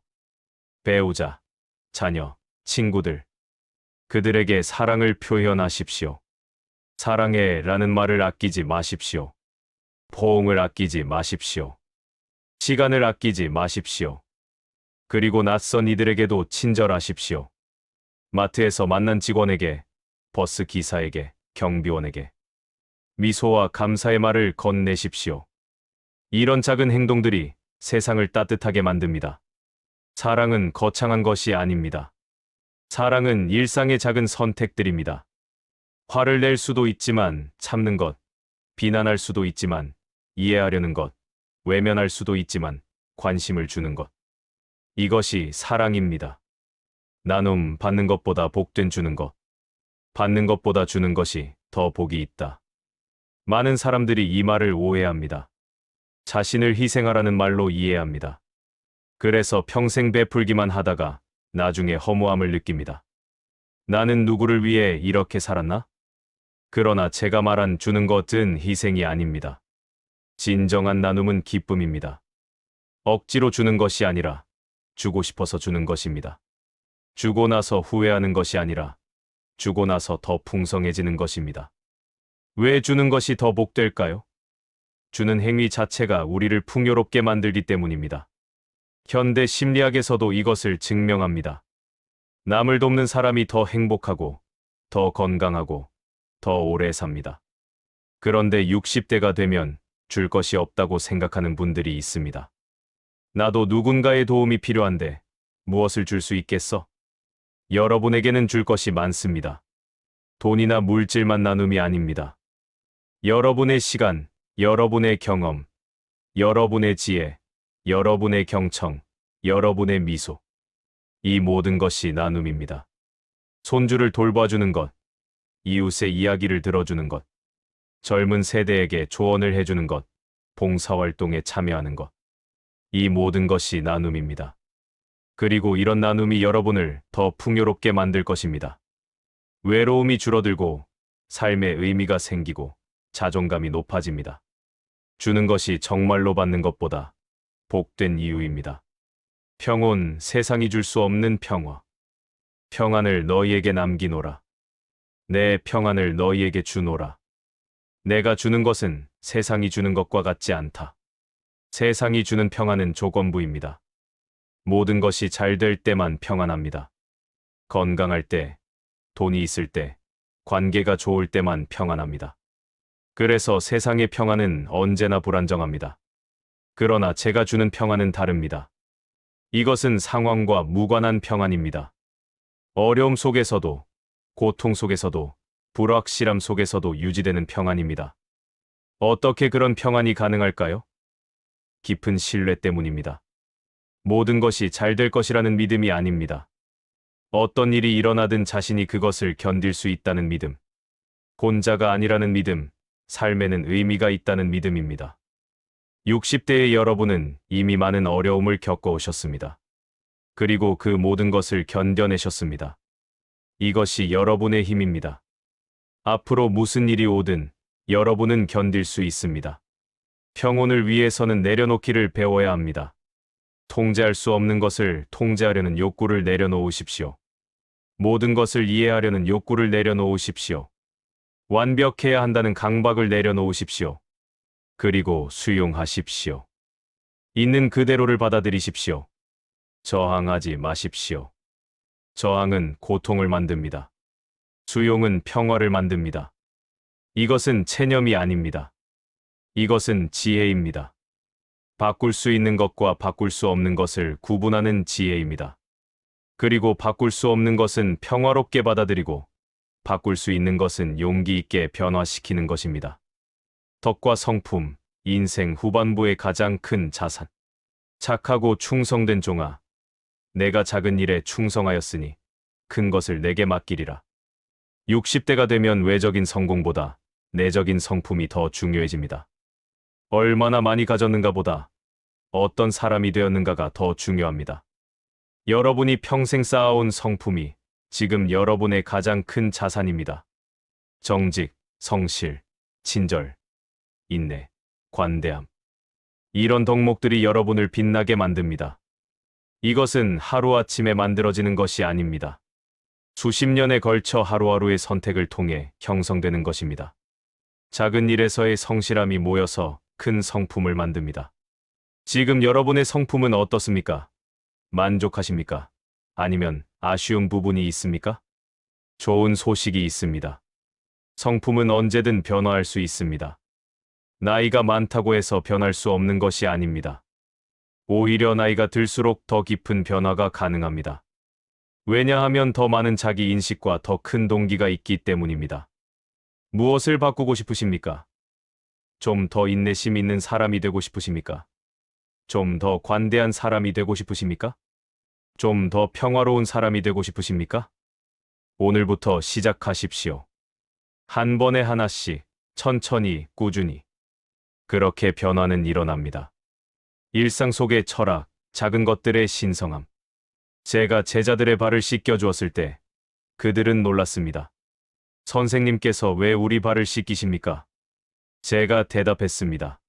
배우자, 자녀, 친구들. 그들에게 사랑을 표현하십시오. 사랑해 라는 말을 아끼지 마십시오. 포옹을 아끼지 마십시오. 시간을 아끼지 마십시오. 그리고 낯선 이들에게도 친절하십시오. 마트에서 만난 직원에게, 버스 기사에게, 경비원에게 미소와 감사의 말을 건네십시오. 이런 작은 행동들이 세상을 따뜻하게 만듭니다. 사랑은 거창한 것이 아닙니다. 사랑은 일상의 작은 선택들입니다. 화를 낼 수도 있지만 참는 것, 비난할 수도 있지만 이해하려는 것, 외면할 수도 있지만 관심을 주는 것. 이것이 사랑입니다. 나눔 받는 것보다 복된 주는 것, 받는 것보다 주는 것이 더 복이 있다. 많은 사람들이 이 말을 오해합니다. 자신을 희생하라는 말로 이해합니다. 그래서 평생 베풀기만 하다가 나중에 허무함을 느낍니다. 나는 누구를 위해 이렇게 살았나? 그러나 제가 말한 주는 것은 희생이 아닙니다. 진정한 나눔은 기쁨입니다. 억지로 주는 것이 아니라 주고 싶어서 주는 것입니다. 주고 나서 후회하는 것이 아니라 주고 나서 더 풍성해지는 것입니다. 왜 주는 것이 더 복될까요? 주는 행위 자체가 우리를 풍요롭게 만들기 때문입니다. 현대 심리학에서도 이것을 증명합니다. 남을 돕는 사람이 더 행복하고, 더 건강하고, 더 오래 삽니다. 그런데 60대가 되면 줄 것이 없다고 생각하는 분들이 있습니다. 나도 누군가의 도움이 필요한데 무엇을 줄 수 있겠어? 여러분에게는 줄 것이 많습니다. 돈이나 물질만 나눔이 아닙니다. 여러분의 시간, 여러분의 경험, 여러분의 지혜, 여러분의 경청, 여러분의 미소. 이 모든 것이 나눔입니다. 손주를 돌봐주는 것, 이웃의 이야기를 들어주는 것, 젊은 세대에게 조언을 해주는 것, 봉사활동에 참여하는 것. 이 모든 것이 나눔입니다. 그리고 이런 나눔이 여러분을 더 풍요롭게 만들 것입니다. 외로움이 줄어들고 삶의 의미가 생기고 자존감이 높아집니다. 주는 것이 정말로 받는 것보다 복된 이유입니다. 평온, 세상이 줄 수 없는 평화. 평안을 너희에게 남기노라. 내 평안을 너희에게 주노라. 내가 주는 것은 세상이 주는 것과 같지 않다. 세상이 주는 평안은 조건부입니다. 모든 것이 잘 될 때만 평안합니다. 건강할 때, 돈이 있을 때, 관계가 좋을 때만 평안합니다. 그래서 세상의 평안은 언제나 불안정합니다. 그러나 제가 주는 평안은 다릅니다. 이것은 상황과 무관한 평안입니다. 어려움 속에서도, 고통 속에서도, 불확실함 속에서도 유지되는 평안입니다. 어떻게 그런 평안이 가능할까요? 깊은 신뢰 때문입니다. 모든 것이 잘 될 것이라는 믿음이 아닙니다. 어떤 일이 일어나든 자신이 그것을 견딜 수 있다는 믿음. 혼자가 아니라는 믿음, 삶에는 의미가 있다는 믿음입니다. 60대의 여러분은 이미 많은 어려움을 겪어오셨습니다. 그리고 그 모든 것을 견뎌내셨습니다. 이것이 여러분의 힘입니다. 앞으로 무슨 일이 오든 여러분은 견딜 수 있습니다. 평온을 위해서는 내려놓기를 배워야 합니다. 통제할 수 없는 것을 통제하려는 욕구를 내려놓으십시오. 모든 것을 이해하려는 욕구를 내려놓으십시오. 완벽해야 한다는 강박을 내려놓으십시오. 그리고 수용하십시오. 있는 그대로를 받아들이십시오. 저항하지 마십시오. 저항은 고통을 만듭니다. 수용은 평화를 만듭니다. 이것은 체념이 아닙니다. 이것은 지혜입니다. 바꿀 수 있는 것과 바꿀 수 없는 것을 구분하는 지혜입니다. 그리고 바꿀 수 없는 것은 평화롭게 받아들이고 바꿀 수 있는 것은 용기 있게 변화시키는 것입니다. 덕과 성품, 인생 후반부의 가장 큰 자산. 착하고 충성된 종아, 내가 작은 일에 충성하였으니 큰 것을 내게 맡기리라. 60대가 되면 외적인 성공보다 내적인 성품이 더 중요해집니다. 얼마나 많이 가졌는가 보다 어떤 사람이 되었는가가 더 중요합니다. 여러분이 평생 쌓아온 성품이 지금 여러분의 가장 큰 자산입니다. 정직, 성실, 친절, 인내, 관대함. 이런 덕목들이 여러분을 빛나게 만듭니다. 이것은 하루아침에 만들어지는 것이 아닙니다. 수십 년에 걸쳐 하루하루의 선택을 통해 형성되는 것입니다. 작은 일에서의 성실함이 모여서 큰 성품을 만듭니다. 지금 여러분의 성품은 어떻습니까? 만족하십니까? 아니면 아쉬운 부분이 있습니까? 좋은 소식이 있습니다. 성품은 언제든 변화할 수 있습니다. 나이가 많다고 해서 변할 수 없는 것이 아닙니다. 오히려 나이가 들수록 더 깊은 변화가 가능합니다. 왜냐하면 더 많은 자기 인식과 더 큰 동기가 있기 때문입니다. 무엇을 바꾸고 싶으십니까? 좀 더 인내심 있는 사람이 되고 싶으십니까? 좀 더 관대한 사람이 되고 싶으십니까? 좀 더 평화로운 사람이 되고 싶으십니까? 오늘부터 시작하십시오. 한 번에 하나씩, 천천히, 꾸준히. 그렇게 변화는 일어납니다. 일상 속의 철학, 작은 것들의 신성함. 제가 제자들의 발을 씻겨 주었을 때 그들은 놀랐습니다. 선생님께서 왜 우리 발을 씻기십니까? 제가 대답했습니다.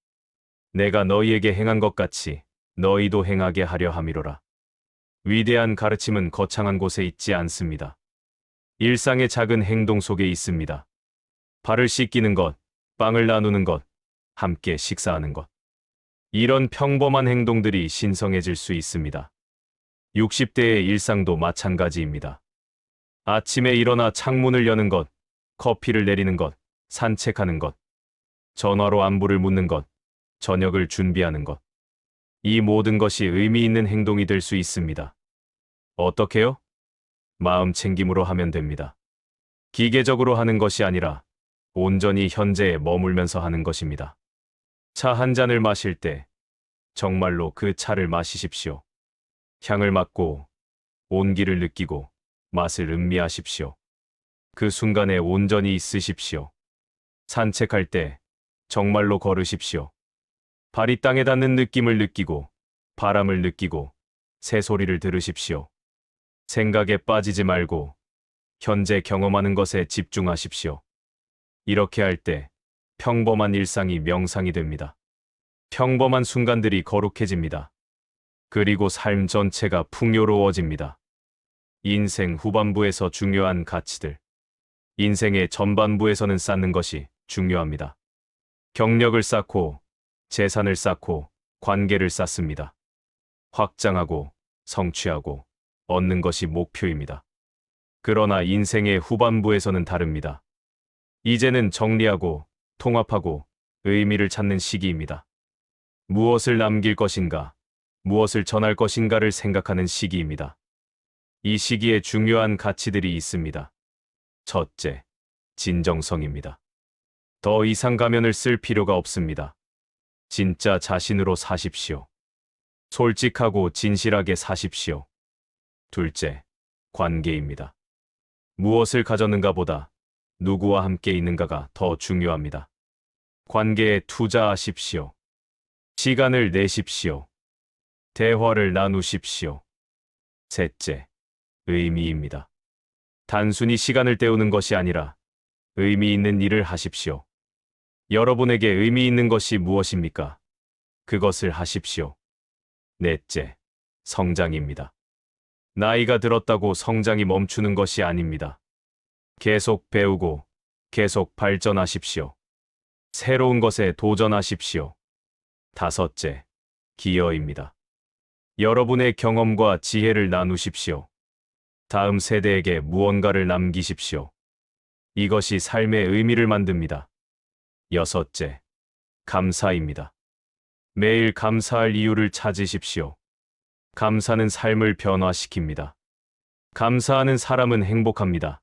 내가 너희에게 행한 것 같이 너희도 행하게 하려 함이로라. 위대한 가르침은 거창한 곳에 있지 않습니다. 일상의 작은 행동 속에 있습니다. 발을 씻기는 것, 빵을 나누는 것, 함께 식사하는 것. 이런 평범한 행동들이 신성해질 수 있습니다. 60대의 일상도 마찬가지입니다. 아침에 일어나 창문을 여는 것, 커피를 내리는 것, 산책하는 것, 전화로 안부를 묻는 것, 저녁을 준비하는 것. 이 모든 것이 의미 있는 행동이 될 수 있습니다. 어떻게요? 마음 챙김으로 하면 됩니다. 기계적으로 하는 것이 아니라 온전히 현재에 머물면서 하는 것입니다. 차 한 잔을 마실 때 정말로 그 차를 마시십시오. 향을 맡고 온기를 느끼고 맛을 음미하십시오. 그 순간에 온전히 있으십시오. 산책할 때 정말로 걸으십시오. 발이 땅에 닿는 느낌을 느끼고 바람을 느끼고 새소리를 들으십시오. 생각에 빠지지 말고 현재 경험하는 것에 집중하십시오. 이렇게 할 때 평범한 일상이 명상이 됩니다. 평범한 순간들이 거룩해집니다. 그리고 삶 전체가 풍요로워집니다. 인생 후반부에서 중요한 가치들. 인생의 전반부에서는 쌓는 것이 중요합니다. 경력을 쌓고, 재산을 쌓고, 관계를 쌓습니다. 확장하고, 성취하고, 얻는 것이 목표입니다. 그러나 인생의 후반부에서는 다릅니다. 이제는 정리하고, 통합하고, 의미를 찾는 시기입니다. 무엇을 남길 것인가? 무엇을 전할 것인가를 생각하는 시기입니다. 이 시기에 중요한 가치들이 있습니다. 첫째, 진정성입니다. 더 이상 가면을 쓸 필요가 없습니다. 진짜 자신으로 사십시오. 솔직하고 진실하게 사십시오. 둘째, 관계입니다. 무엇을 가졌는가 보다 누구와 함께 있는가가 더 중요합니다. 관계에 투자하십시오. 시간을 내십시오. 대화를 나누십시오. 셋째, 의미입니다. 단순히 시간을 때우는 것이 아니라 의미 있는 일을 하십시오. 여러분에게 의미 있는 것이 무엇입니까? 그것을 하십시오. 넷째, 성장입니다. 나이가 들었다고 성장이 멈추는 것이 아닙니다. 계속 배우고 계속 발전하십시오. 새로운 것에 도전하십시오. 다섯째, 기여입니다. 여러분의 경험과 지혜를 나누십시오. 다음 세대에게 무언가를 남기십시오. 이것이 삶의 의미를 만듭니다. 여섯째, 감사입니다. 매일 감사할 이유를 찾으십시오. 감사는 삶을 변화시킵니다. 감사하는 사람은 행복합니다.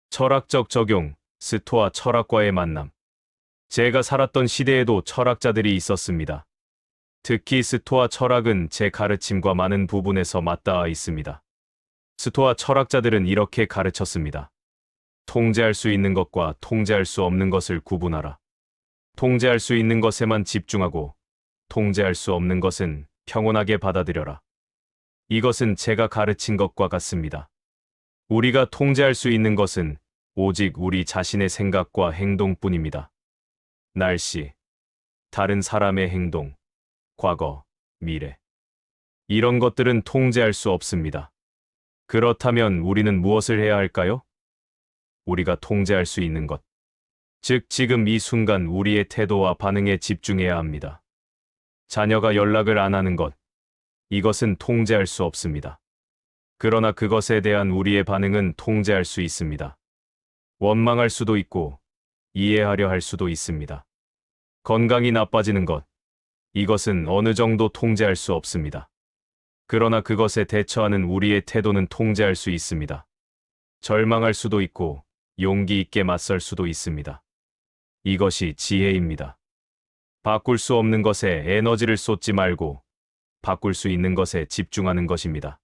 철학적 적용, 스토아 철학과의 만남. 제가 살았던 시대에도 철학자들이 있었습니다. 특히 스토아 철학은 제 가르침과 많은 부분에서 맞닿아 있습니다. 스토아 철학자들은 이렇게 가르쳤습니다. 통제할 수 있는 것과 통제할 수 없는 것을 구분하라. 통제할 수 있는 것에만 집중하고 통제할 수 없는 것은 평온하게 받아들여라. 이것은 제가 가르친 것과 같습니다. 우리가 통제할 수 있는 것은 오직 우리 자신의 생각과 행동뿐입니다. 날씨, 다른 사람의 행동, 과거, 미래. 이런 것들은 통제할 수 없습니다. 그렇다면 우리는 무엇을 해야 할까요? 우리가 통제할 수 있는 것. 즉, 지금 이 순간 우리의 태도와 반응에 집중해야 합니다. 자녀가 연락을 안 하는 것. 이것은 통제할 수 없습니다. 그러나 그것에 대한 우리의 반응은 통제할 수 있습니다. 원망할 수도 있고, 이해하려 할 수도 있습니다. 건강이 나빠지는 것. 이것은 어느 정도 통제할 수 없습니다. 그러나 그것에 대처하는 우리의 태도는 통제할 수 있습니다. 절망할 수도 있고, 용기 있게 맞설 수도 있습니다. 이것이 지혜입니다. 바꿀 수 없는 것에 에너지를 쏟지 말고 바꿀 수 있는 것에 집중하는 것입니다.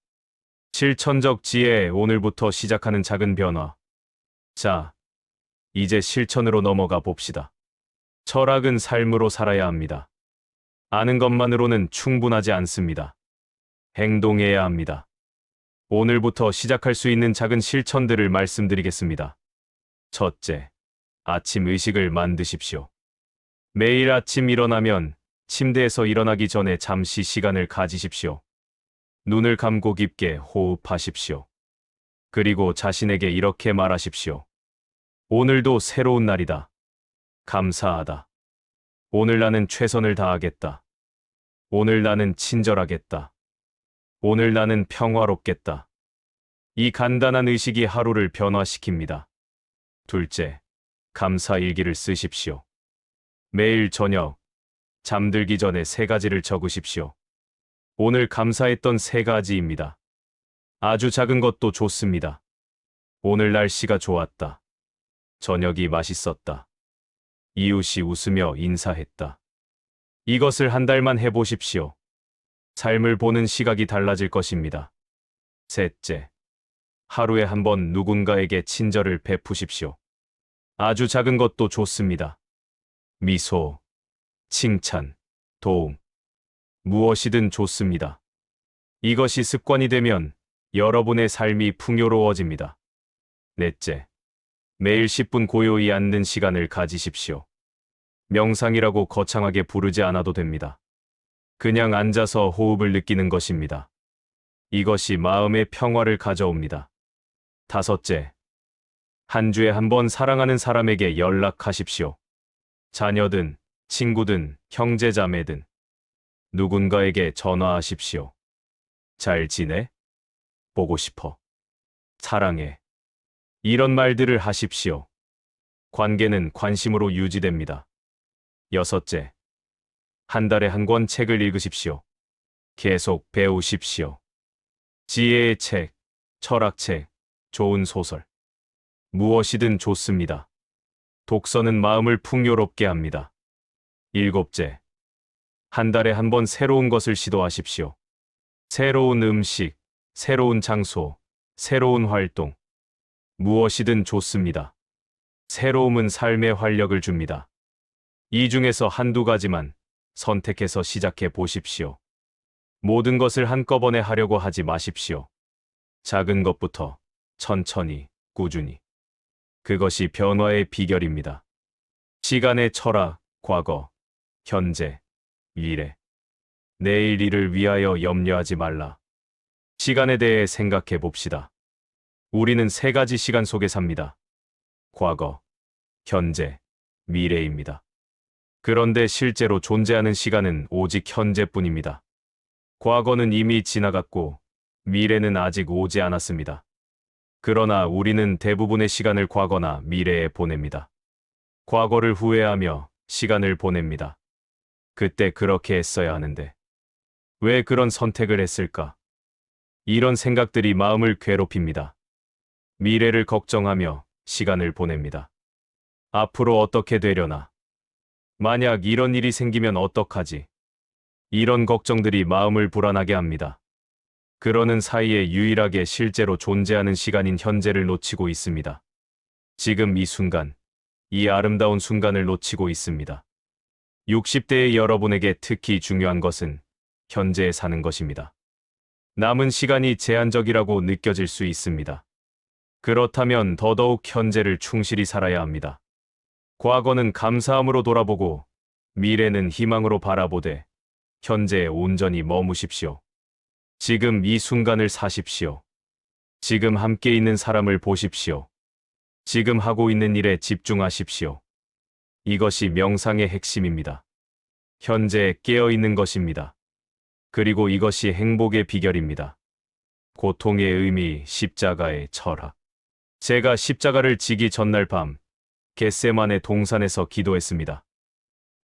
실천적 지혜, 오늘부터 시작하는 작은 변화. 자, 이제 실천으로 넘어가 봅시다. 철학은 삶으로 살아야 합니다. 아는 것만으로는 충분하지 않습니다. 행동해야 합니다. 오늘부터 시작할 수 있는 작은 실천들을 말씀드리겠습니다. 첫째, 아침 의식을 만드십시오. 매일 아침 일어나면 침대에서 일어나기 전에 잠시 시간을 가지십시오. 눈을 감고 깊게 호흡하십시오. 그리고 자신에게 이렇게 말하십시오. 오늘도 새로운 날이다. 감사하다. 오늘 나는 최선을 다하겠다. 오늘 나는 친절하겠다. 오늘 나는 평화롭겠다. 이 간단한 의식이 하루를 변화시킵니다. 둘째, 감사 일기를 쓰십시오. 매일 저녁, 잠들기 전에 3가지를 적으십시오. 오늘 감사했던 3가지입니다. 아주 작은 것도 좋습니다. 오늘 날씨가 좋았다. 저녁이 맛있었다. 이웃이 웃으며 인사했다. 이것을 한 달만 해보십시오. 삶을 보는 시각이 달라질 것입니다. 셋째, 하루에 한 번 누군가에게 친절을 베푸십시오. 아주 작은 것도 좋습니다. 미소, 칭찬, 도움. 무엇이든 좋습니다. 이것이 습관이 되면 여러분의 삶이 풍요로워집니다. 넷째, 매일 10분 고요히 앉는 시간을 가지십시오. 명상이라고 거창하게 부르지 않아도 됩니다. 그냥 앉아서 호흡을 느끼는 것입니다. 이것이 마음의 평화를 가져옵니다. 다섯째, 한 주에 한 번 사랑하는 사람에게 연락하십시오. 자녀든, 친구든, 형제자매든 누군가에게 전화하십시오. 잘 지내? 보고 싶어. 사랑해. 이런 말들을 하십시오. 관계는 관심으로 유지됩니다. 여섯째, 한 달에 한 권 책을 읽으십시오. 계속 배우십시오. 지혜의 책, 철학책, 좋은 소설. 무엇이든 좋습니다. 독서는 마음을 풍요롭게 합니다. 일곱째, 한 달에 한 번 새로운 것을 시도하십시오. 새로운 음식, 새로운 장소, 새로운 활동. 무엇이든 좋습니다. 새로움은 삶의 활력을 줍니다. 이 중에서 한두 가지만 선택해서 시작해 보십시오. 모든 것을 한꺼번에 하려고 하지 마십시오. 작은 것부터 천천히, 꾸준히. 그것이 변화의 비결입니다. 시간의 철학, 과거, 현재, 미래. 내일 일을 위하여 염려하지 말라. 시간에 대해 생각해 봅시다. 우리는 세 가지 시간 속에 삽니다. 과거, 현재, 미래입니다. 그런데 실제로 존재하는 시간은 오직 현재뿐입니다. 과거는 이미 지나갔고 미래는 아직 오지 않았습니다. 그러나 우리는 대부분의 시간을 과거나 미래에 보냅니다. 과거를 후회하며 시간을 보냅니다. 그때 그렇게 했어야 하는데 왜 그런 선택을 했을까? 이런 생각들이 마음을 괴롭힙니다. 미래를 걱정하며 시간을 보냅니다. 앞으로 어떻게 되려나? 만약 이런 일이 생기면 어떡하지? 이런 걱정들이 마음을 불안하게 합니다. 그러는 사이에 유일하게 실제로 존재하는 시간인 현재를 놓치고 있습니다. 지금 이 순간, 이 아름다운 순간을 놓치고 있습니다. 60대의 여러분에게 특히 중요한 것은 현재에 사는 것입니다. 남은 시간이 제한적이라고 느껴질 수 있습니다. 그렇다면 더더욱 현재를 충실히 살아야 합니다. 과거는 감사함으로 돌아보고 미래는 희망으로 바라보되 현재에 온전히 머무십시오. 지금 이 순간을 사십시오. 지금 함께 있는 사람을 보십시오. 지금 하고 있는 일에 집중하십시오. 이것이 명상의 핵심입니다. 현재에 깨어 있는 것입니다. 그리고 이것이 행복의 비결입니다. 고통의 의미, 십자가의 철학. 제가 십자가를 지기 전날 밤 겟세마네 동산에서 기도했습니다.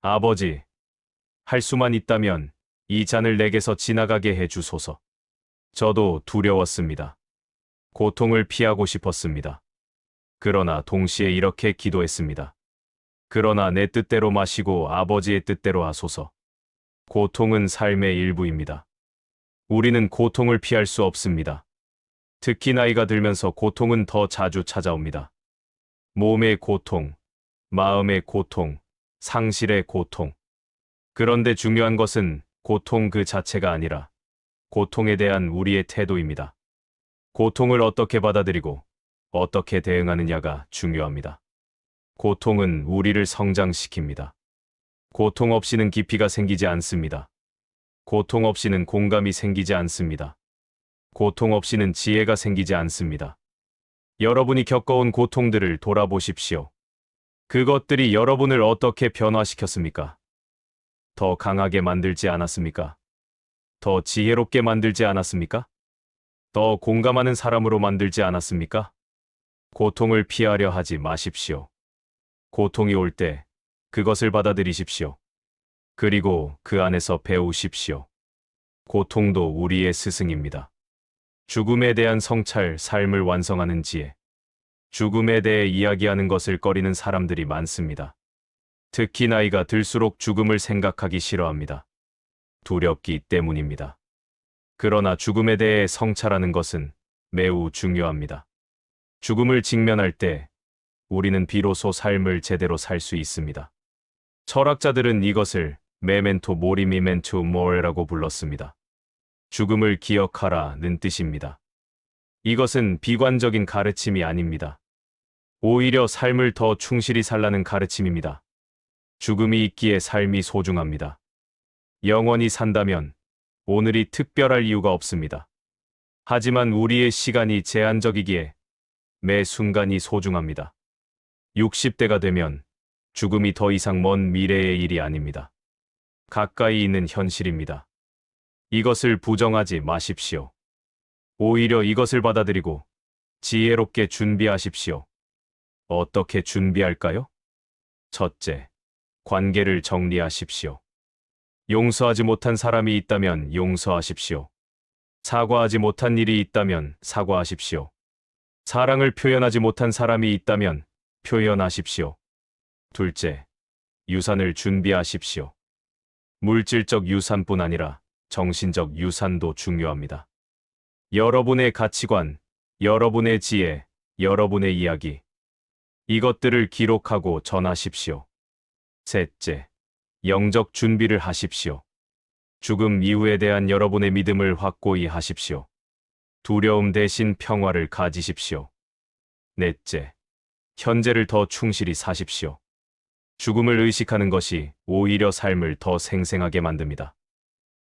아버지, 할 수만 있다면 이 잔을 내게서 지나가게 해 주소서. 저도 두려웠습니다. 고통을 피하고 싶었습니다. 그러나 동시에 이렇게 기도했습니다. 그러나 내 뜻대로 마시고 아버지의 뜻대로 하소서. 고통은 삶의 일부입니다. 우리는 고통을 피할 수 없습니다. 특히 나이가 들면서 고통은 더 자주 찾아옵니다. 몸의 고통, 마음의 고통, 상실의 고통. 그런데 중요한 것은 고통 그 자체가 아니라 고통에 대한 우리의 태도입니다. 고통을 어떻게 받아들이고 어떻게 대응하느냐가 중요합니다. 고통은 우리를 성장시킵니다. 고통 없이는 깊이가 생기지 않습니다. 고통 없이는 공감이 생기지 않습니다. 고통 없이는 지혜가 생기지 않습니다. 여러분이 겪어온 고통들을 돌아보십시오. 그것들이 여러분을 어떻게 변화시켰습니까? 더 강하게 만들지 않았습니까? 더 지혜롭게 만들지 않았습니까? 더 공감하는 사람으로 만들지 않았습니까? 고통을 피하려 하지 마십시오. 고통이 올 때 그것을 받아들이십시오. 그리고 그 안에서 배우십시오. 고통도 우리의 스승입니다. 죽음에 대한 성찰, 삶을 완성하는 지혜. 죽음에 대해 이야기하는 것을 꺼리는 사람들이 많습니다. 특히 나이가 들수록 죽음을 생각하기 싫어합니다. 두렵기 때문입니다. 그러나 죽음에 대해 성찰하는 것은 매우 중요합니다. 죽음을 직면할 때 우리는 비로소 삶을 제대로 살 수 있습니다. 철학자들은 이것을 메멘토 모리 미멘토 모레라고 불렀습니다. 죽음을 기억하라는 뜻입니다. 이것은 비관적인 가르침이 아닙니다. 오히려 삶을 더 충실히 살라는 가르침입니다. 죽음이 있기에 삶이 소중합니다. 영원히 산다면 오늘이 특별할 이유가 없습니다. 하지만 우리의 시간이 제한적이기에 매 순간이 소중합니다. 60대가 되면 죽음이 더 이상 먼 미래의 일이 아닙니다. 가까이 있는 현실입니다. 이것을 부정하지 마십시오. 오히려 이것을 받아들이고 지혜롭게 준비하십시오. 어떻게 준비할까요? 첫째, 관계를 정리하십시오. 용서하지 못한 사람이 있다면 용서하십시오. 사과하지 못한 일이 있다면 사과하십시오. 사랑을 표현하지 못한 사람이 있다면 표현하십시오. 둘째, 유산을 준비하십시오. 물질적 유산뿐 아니라 정신적 유산도 중요합니다. 여러분의 가치관, 여러분의 지혜, 여러분의 이야기. 이것들을 기록하고 전하십시오. 셋째, 영적 준비를 하십시오. 죽음 이후에 대한 여러분의 믿음을 확고히 하십시오. 두려움 대신 평화를 가지십시오. 넷째, 현재를 더 충실히 사십시오. 죽음을 의식하는 것이 오히려 삶을 더 생생하게 만듭니다.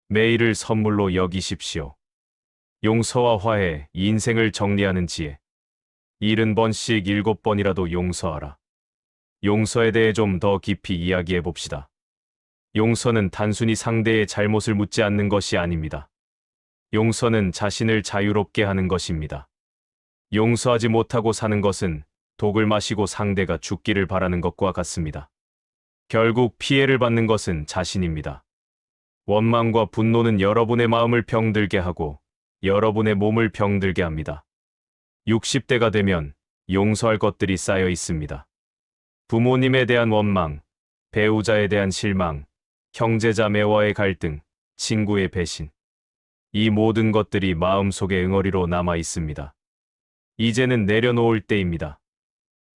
매일을 선물로 여기십시오. 용서와 화해, 인생을 정리하는 지혜. 70번씩 7번이라도 용서하라. 용서에 대해 좀 더 깊이 이야기해 봅시다. 용서는 단순히 상대의 잘못을 묻지 않는 것이 아닙니다. 용서는 자신을 자유롭게 하는 것입니다. 용서하지 못하고 사는 것은 독을 마시고 상대가 죽기를 바라는 것과 같습니다. 결국 피해를 받는 것은 자신입니다. 원망과 분노는 여러분의 마음을 병들게 하고 여러분의 몸을 병들게 합니다. 60대가 되면 용서할 것들이 쌓여 있습니다. 부모님에 대한 원망, 배우자에 대한 실망, 형제자매와의 갈등, 친구의 배신. 이 모든 것들이 마음속의 응어리로 남아 있습니다. 이제는 내려놓을 때입니다.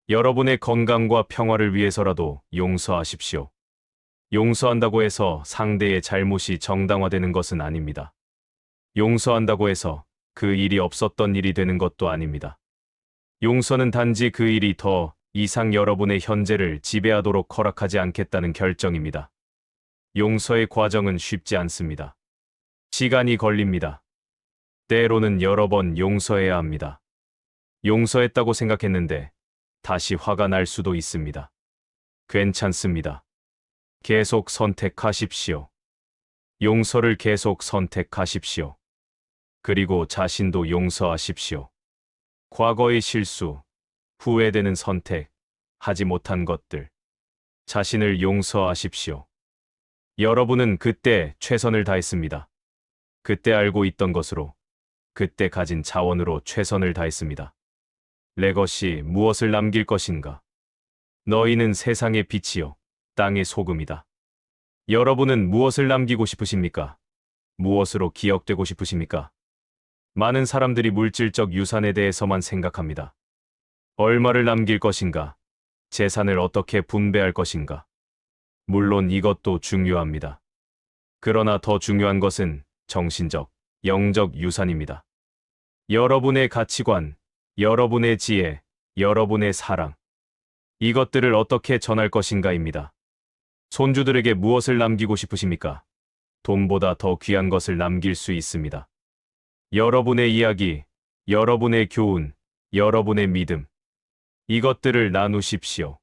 여러분의 건강과 평화를 위해서라도 용서하십시오. 용서한다고 해서 상대의 잘못이 정당화되는 것은 아닙니다. 용서한다고 해서 그 일이 없었던 일이 되는 것도 아닙니다. 용서는 단지 그 일이 더 이상 여러분의 현재를 지배하도록 허락하지 않겠다는 결정입니다. 용서의 과정은 쉽지 않습니다. 시간이 걸립니다. 때로는 여러 번 용서해야 합니다. 용서했다고 생각했는데 다시 화가 날 수도 있습니다. 괜찮습니다. 계속 선택하십시오. 용서를 계속 선택하십시오. 그리고 자신도 용서하십시오. 과거의 실수, 후회되는 선택, 하지 못한 것들. 자신을 용서하십시오. 여러분은 그때 최선을 다했습니다. 그때 알고 있던 것으로, 그때 가진 자원으로 최선을 다했습니다. 레거시 무엇을 남길 것인가? 너희는 세상의 빛이요, 땅의 소금이다. 여러분은 무엇을 남기고 싶으십니까? 무엇으로 기억되고 싶으십니까? 많은 사람들이 물질적 유산에 대해서만 생각합니다. 얼마를 남길 것인가? 재산을 어떻게 분배할 것인가? 물론 이것도 중요합니다. 그러나 더 중요한 것은 정신적, 영적 유산입니다. 여러분의 가치관, 여러분의 지혜, 여러분의 사랑. 이것들을 어떻게 전할 것인가입니다. 손주들에게 무엇을 남기고 싶으십니까? 돈보다 더 귀한 것을 남길 수 있습니다. 여러분의 이야기, 여러분의 교훈, 여러분의 믿음. 이것들을 나누십시오.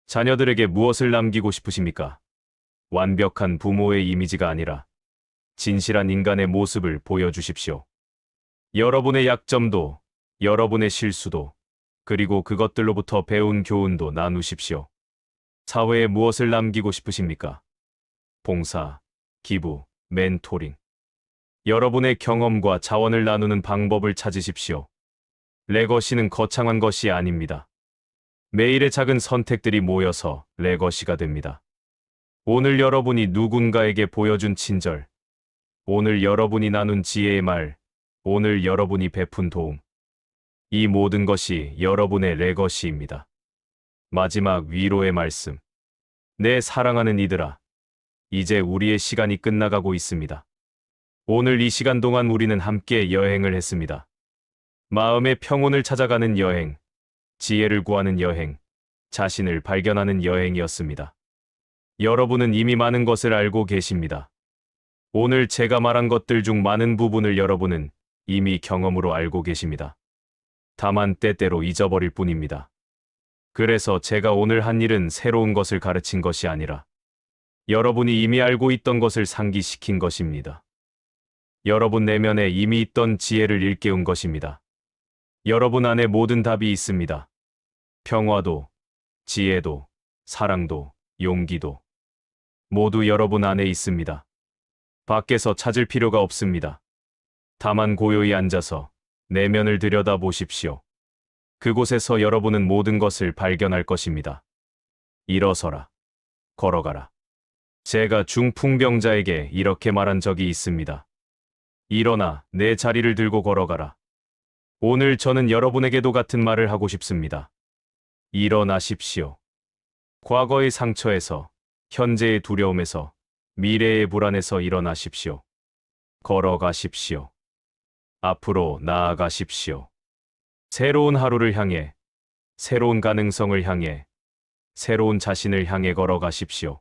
자녀들에게 무엇을 남기고 싶으십니까? 완벽한 부모의 이미지가 아니라 진실한 인간의 모습을 보여주십시오. 여러분의 약점도, 여러분의 실수도, 그리고 그것들로부터 배운 교훈도 나누십시오. 사회에 무엇을 남기고 싶으십니까? 봉사, 기부, 멘토링. 여러분의 경험과 자원을 나누는 방법을 찾으십시오. 레거시는 거창한 것이 아닙니다. 매일의 작은 선택들이 모여서 레거시가 됩니다. 오늘 여러분이 누군가에게 보여준 친절, 오늘 여러분이 나눈 지혜의 말, 오늘 여러분이 베푼 도움. 이 모든 것이 여러분의 레거시입니다. 마지막 위로의 말씀. 내 사랑하는 이들아, 이제 우리의 시간이 끝나가고 있습니다. 오늘 이 시간 동안 우리는 함께 여행을 했습니다. 마음의 평온을 찾아가는 여행, 지혜를 구하는 여행, 자신을 발견하는 여행이었습니다. 여러분은 이미 많은 것을 알고 계십니다. 오늘 제가 말한 것들 중 많은 부분을 여러분은 이미 경험으로 알고 계십니다. 다만 때때로 잊어버릴 뿐입니다. 그래서 제가 오늘 한 일은 새로운 것을 가르친 것이 아니라 여러분이 이미 알고 있던 것을 상기시킨 것입니다. 여러분 내면에 이미 있던 지혜를 일깨운 것입니다. 여러분 안에 모든 답이 있습니다. 평화도, 지혜도, 사랑도, 용기도. 모두 여러분 안에 있습니다. 밖에서 찾을 필요가 없습니다. 다만 고요히 앉아서 내면을 들여다 보십시오. 그곳에서 여러분은 모든 것을 발견할 것입니다. 일어서라. 걸어가라. 제가 중풍병자에게 이렇게 말한 적이 있습니다. 일어나 내 자리를 들고 걸어가라. 오늘 저는 여러분에게도 같은 말을 하고 싶습니다. 일어나십시오. 과거의 상처에서, 현재의 두려움에서, 미래의 불안에서 일어나십시오. 걸어가십시오. 앞으로 나아가십시오. 새로운 하루를 향해, 새로운 가능성을 향해, 새로운 자신을 향해 걸어가십시오.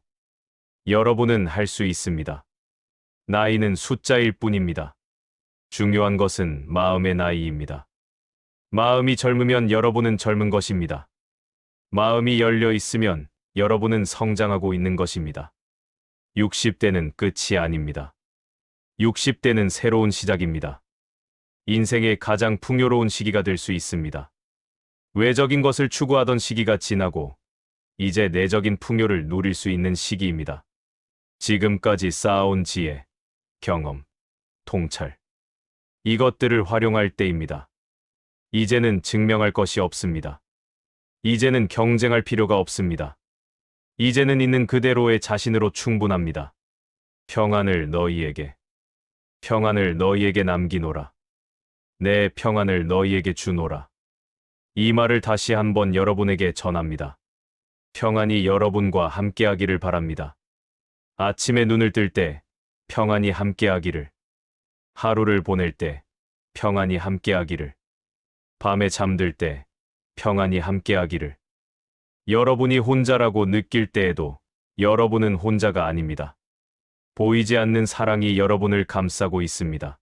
여러분은 할 수 있습니다. 나이는 숫자일 뿐입니다. 중요한 것은 마음의 나이입니다. 마음이 젊으면 여러분은 젊은 것입니다. 마음이 열려 있으면 여러분은 성장하고 있는 것입니다. 60대는 끝이 아닙니다. 60대는 새로운 시작입니다. 인생의 가장 풍요로운 시기가 될 수 있습니다. 외적인 것을 추구하던 시기가 지나고 이제 내적인 풍요를 누릴 수 있는 시기입니다. 지금까지 쌓아온 지혜, 경험, 통찰. 이것들을 활용할 때입니다. 이제는 증명할 것이 없습니다. 이제는 경쟁할 필요가 없습니다. 이제는 있는 그대로의 자신으로 충분합니다. 평안을 너희에게 남기노라. 내 평안을 너희에게 주노라. 이 말을 다시 한번 여러분에게 전합니다. 평안이 여러분과 함께하기를 바랍니다. 아침에 눈을 뜰 때 평안이 함께하기를, 하루를 보낼 때 평안이 함께하기를, 밤에 잠들 때 평안이 함께하기를. 여러분이 혼자라고 느낄 때에도 여러분은 혼자가 아닙니다. 보이지 않는 사랑이 여러분을 감싸고 있습니다.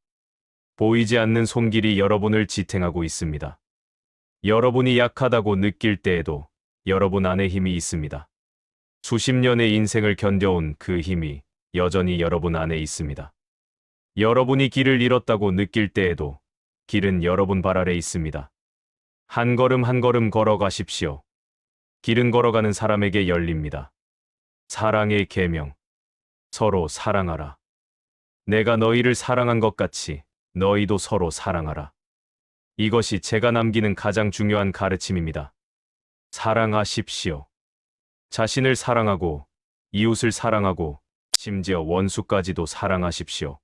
보이지 않는 손길이 여러분을 지탱하고 있습니다. 여러분이 약하다고 느낄 때에도 여러분 안에 힘이 있습니다. 수십 년의 인생을 견뎌온 그 힘이 여전히 여러분 안에 있습니다. 여러분이 길을 잃었다고 느낄 때에도 길은 여러분 발 아래 있습니다. 한 걸음 한 걸음 걸어가십시오. 길은 걸어가는 사람에게 열립니다. 사랑의 계명. 서로 사랑하라. 내가 너희를 사랑한 것 같이 너희도 서로 사랑하라. 이것이 제가 남기는 가장 중요한 가르침입니다. 사랑하십시오. 자신을 사랑하고, 이웃을 사랑하고, 심지어 원수까지도 사랑하십시오.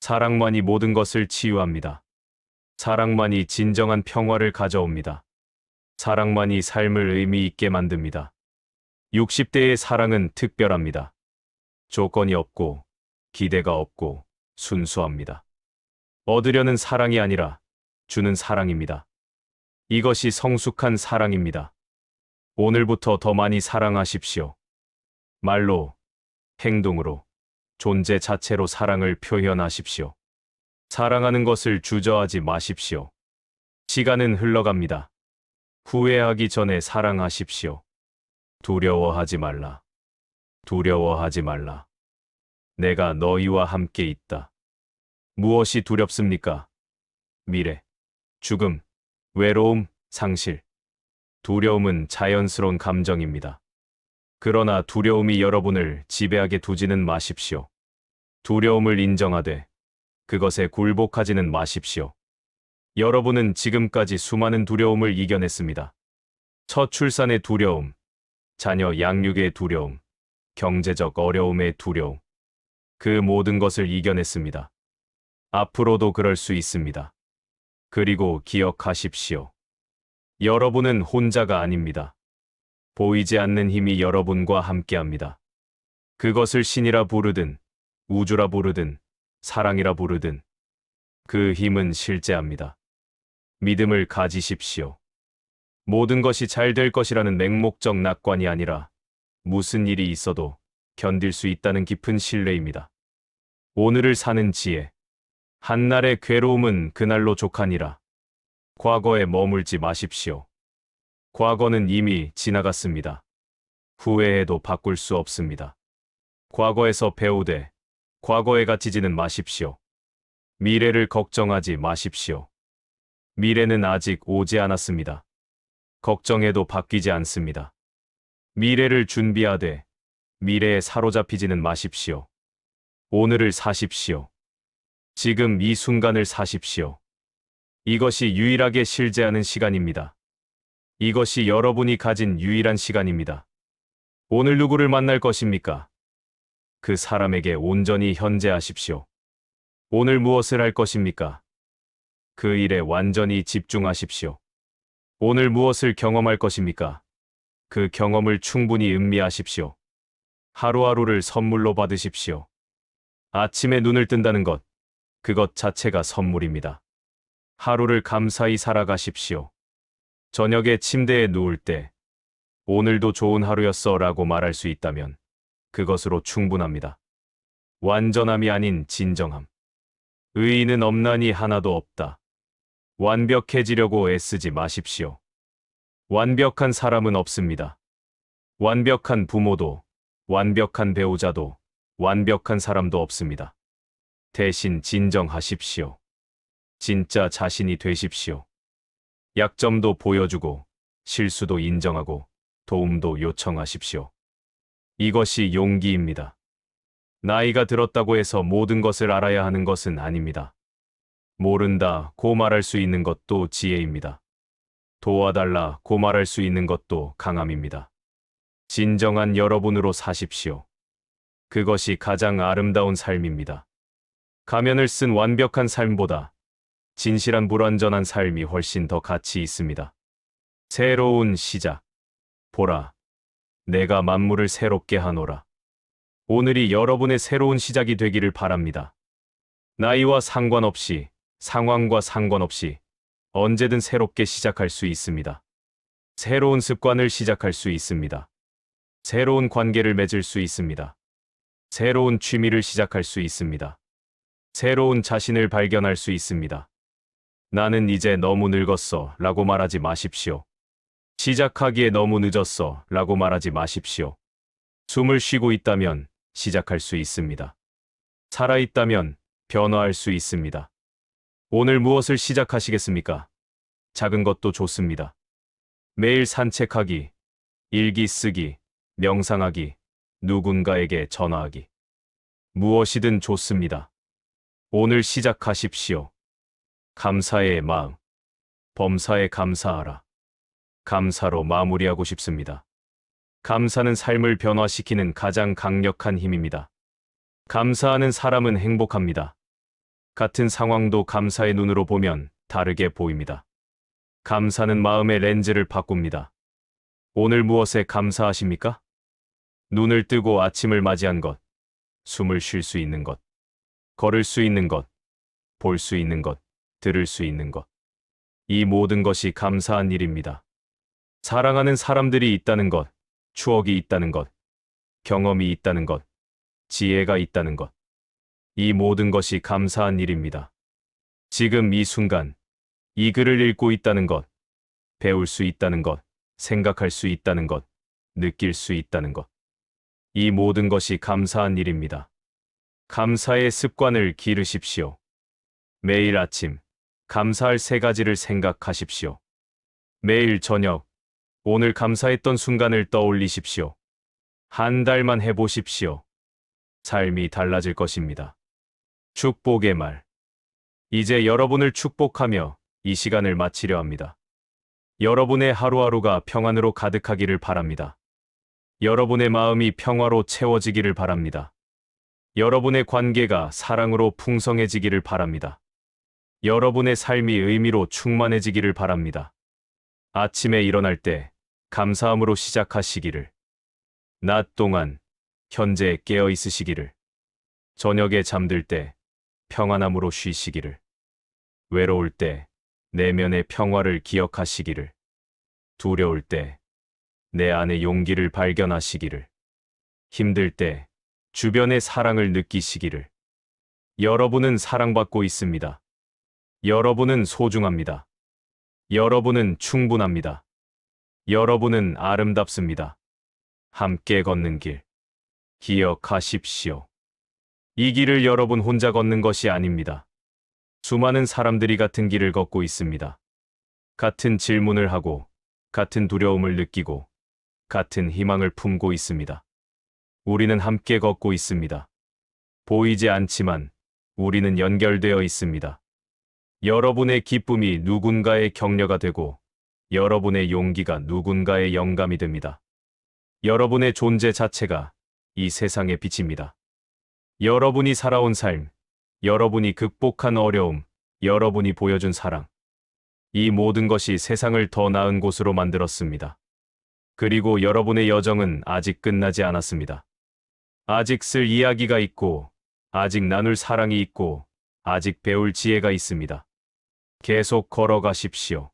사랑만이 모든 것을 치유합니다. 사랑만이 진정한 평화를 가져옵니다. 사랑만이 삶을 의미 있게 만듭니다. 60대의 사랑은 특별합니다. 조건이 없고, 기대가 없고, 순수합니다. 얻으려는 사랑이 아니라 주는 사랑입니다. 이것이 성숙한 사랑입니다. 오늘부터 더 많이 사랑하십시오. 말로, 행동으로, 존재 자체로 사랑을 표현하십시오. 사랑하는 것을 주저하지 마십시오. 시간은 흘러갑니다. 후회하기 전에 사랑하십시오. 두려워하지 말라. 두려워하지 말라. 내가 너희와 함께 있다. 무엇이 두렵습니까? 미래, 죽음, 외로움, 상실. 두려움은 자연스러운 감정입니다. 그러나 두려움이 여러분을 지배하게 두지는 마십시오. 두려움을 인정하되 그것에 굴복하지는 마십시오. 여러분은 지금까지 수많은 두려움을 이겨냈습니다. 첫 출산의 두려움, 자녀 양육의 두려움, 경제적 어려움의 두려움. 그 모든 것을 이겨냈습니다. 앞으로도 그럴 수 있습니다. 그리고 기억하십시오. 여러분은 혼자가 아닙니다. 보이지 않는 힘이 여러분과 함께합니다. 그것을 신이라 부르든, 우주라 부르든, 사랑이라 부르든, 그 힘은 실제합니다. 믿음을 가지십시오. 모든 것이 잘 될 것이라는 맹목적 낙관이 아니라 무슨 일이 있어도 견딜 수 있다는 깊은 신뢰입니다. 오늘을 사는 지혜. 한날의 괴로움은 그날로 족하니라. 과거에 머물지 마십시오. 과거는 이미 지나갔습니다. 후회해도 바꿀 수 없습니다. 과거에서 배우되 과거에 갇히지는 마십시오. 미래를 걱정하지 마십시오. 미래는 아직 오지 않았습니다. 걱정해도 바뀌지 않습니다. 미래를 준비하되 미래에 사로잡히지는 마십시오. 오늘을 사십시오. 지금 이 순간을 사십시오. 이것이 유일하게 실재하는 시간입니다. 이것이 여러분이 가진 유일한 시간입니다. 오늘 누구를 만날 것입니까? 그 사람에게 온전히 현재하십시오. 오늘 무엇을 할 것입니까? 그 일에 완전히 집중하십시오. 오늘 무엇을 경험할 것입니까? 그 경험을 충분히 음미하십시오. 하루하루를 선물로 받으십시오. 아침에 눈을 뜬다는 것, 그것 자체가 선물입니다. 하루를 감사히 살아가십시오. 저녁에 침대에 누울 때, 오늘도 좋은 하루였어 라고 말할 수 있다면, 그것으로 충분합니다. 완전함이 아닌 진정함. 의의는 없나니 하나도 없다. 완벽해지려고 애쓰지 마십시오. 완벽한 사람은 없습니다. 완벽한 부모도, 완벽한 배우자도, 완벽한 사람도 없습니다. 대신 진정하십시오. 진짜 자신이 되십시오. 약점도 보여주고, 실수도 인정하고, 도움도 요청하십시오. 이것이 용기입니다. 나이가 들었다고 해서 모든 것을 알아야 하는 것은 아닙니다. 모른다고 말할 수 있는 것도 지혜입니다. 도와달라고 말할 수 있는 것도 강함입니다. 진정한 여러분으로 사십시오. 그것이 가장 아름다운 삶입니다. 가면을 쓴 완벽한 삶보다 진실한 불완전한 삶이 훨씬 더 가치 있습니다. 새로운 시작. 보라, 내가 만물을 새롭게 하노라. 오늘이 여러분의 새로운 시작이 되기를 바랍니다. 나이와 상관없이, 상황과 상관없이 언제든 새롭게 시작할 수 있습니다. 새로운 습관을 시작할 수 있습니다. 새로운 관계를 맺을 수 있습니다. 새로운 취미를 시작할 수 있습니다. 새로운 자신을 발견할 수 있습니다. 나는 이제 너무 늙었어 라고 말하지 마십시오. 시작하기에 너무 늦었어 라고 말하지 마십시오. 숨을 쉬고 있다면 시작할 수 있습니다. 살아있다면 변화할 수 있습니다. 오늘 무엇을 시작하시겠습니까? 작은 것도 좋습니다. 매일 산책하기, 일기 쓰기, 명상하기, 누군가에게 전화하기. 무엇이든 좋습니다. 오늘 시작하십시오. 감사의 마음. 범사에 감사하라. 감사로 마무리하고 싶습니다. 감사는 삶을 변화시키는 가장 강력한 힘입니다. 감사하는 사람은 행복합니다. 같은 상황도 감사의 눈으로 보면 다르게 보입니다. 감사는 마음의 렌즈를 바꿉니다. 오늘 무엇에 감사하십니까? 눈을 뜨고 아침을 맞이한 것, 숨을 쉴 수 있는 것, 걸을 수 있는 것, 볼 수 있는 것, 들을 수 있는 것. 이 모든 것이 감사한 일입니다. 사랑하는 사람들이 있다는 것, 추억이 있다는 것, 경험이 있다는 것, 지혜가 있다는 것. 이 모든 것이 감사한 일입니다. 지금 이 순간, 이 글을 읽고 있다는 것, 배울 수 있다는 것, 생각할 수 있다는 것, 느낄 수 있다는 것. 이 모든 것이 감사한 일입니다. 감사의 습관을 기르십시오. 매일 아침, 감사할 3가지를 생각하십시오. 매일 저녁, 오늘 감사했던 순간을 떠올리십시오. 한 달만 해보십시오. 삶이 달라질 것입니다. 축복의 말. 이제 여러분을 축복하며 이 시간을 마치려 합니다. 여러분의 하루하루가 평안으로 가득하기를 바랍니다. 여러분의 마음이 평화로 채워지기를 바랍니다. 여러분의 관계가 사랑으로 풍성해지기를 바랍니다. 여러분의 삶이 의미로 충만해지기를 바랍니다. 아침에 일어날 때 감사함으로 시작하시기를. 낮 동안 현재에 깨어 있으시기를. 저녁에 잠들 때 평안함으로 쉬시기를. 외로울 때 내면의 평화를 기억하시기를. 두려울 때 내 안의 용기를 발견하시기를. 힘들 때 주변의 사랑을 느끼시기를. 여러분은 사랑받고 있습니다. 여러분은 소중합니다. 여러분은 충분합니다. 여러분은 아름답습니다. 함께 걷는 길. 기억하십시오. 이 길을 여러분 혼자 걷는 것이 아닙니다. 수많은 사람들이 같은 길을 걷고 있습니다. 같은 질문을 하고, 같은 두려움을 느끼고, 같은 희망을 품고 있습니다. 우리는 함께 걷고 있습니다. 보이지 않지만 우리는 연결되어 있습니다. 여러분의 기쁨이 누군가의 격려가 되고 여러분의 용기가 누군가의 영감이 됩니다. 여러분의 존재 자체가 이 세상의 빛입니다. 여러분이 살아온 삶, 여러분이 극복한 어려움, 여러분이 보여준 사랑. 이 모든 것이 세상을 더 나은 곳으로 만들었습니다. 그리고 여러분의 여정은 아직 끝나지 않았습니다. 아직 쓸 이야기가 있고, 아직 나눌 사랑이 있고, 아직 배울 지혜가 있습니다. 계속 걸어가십시오.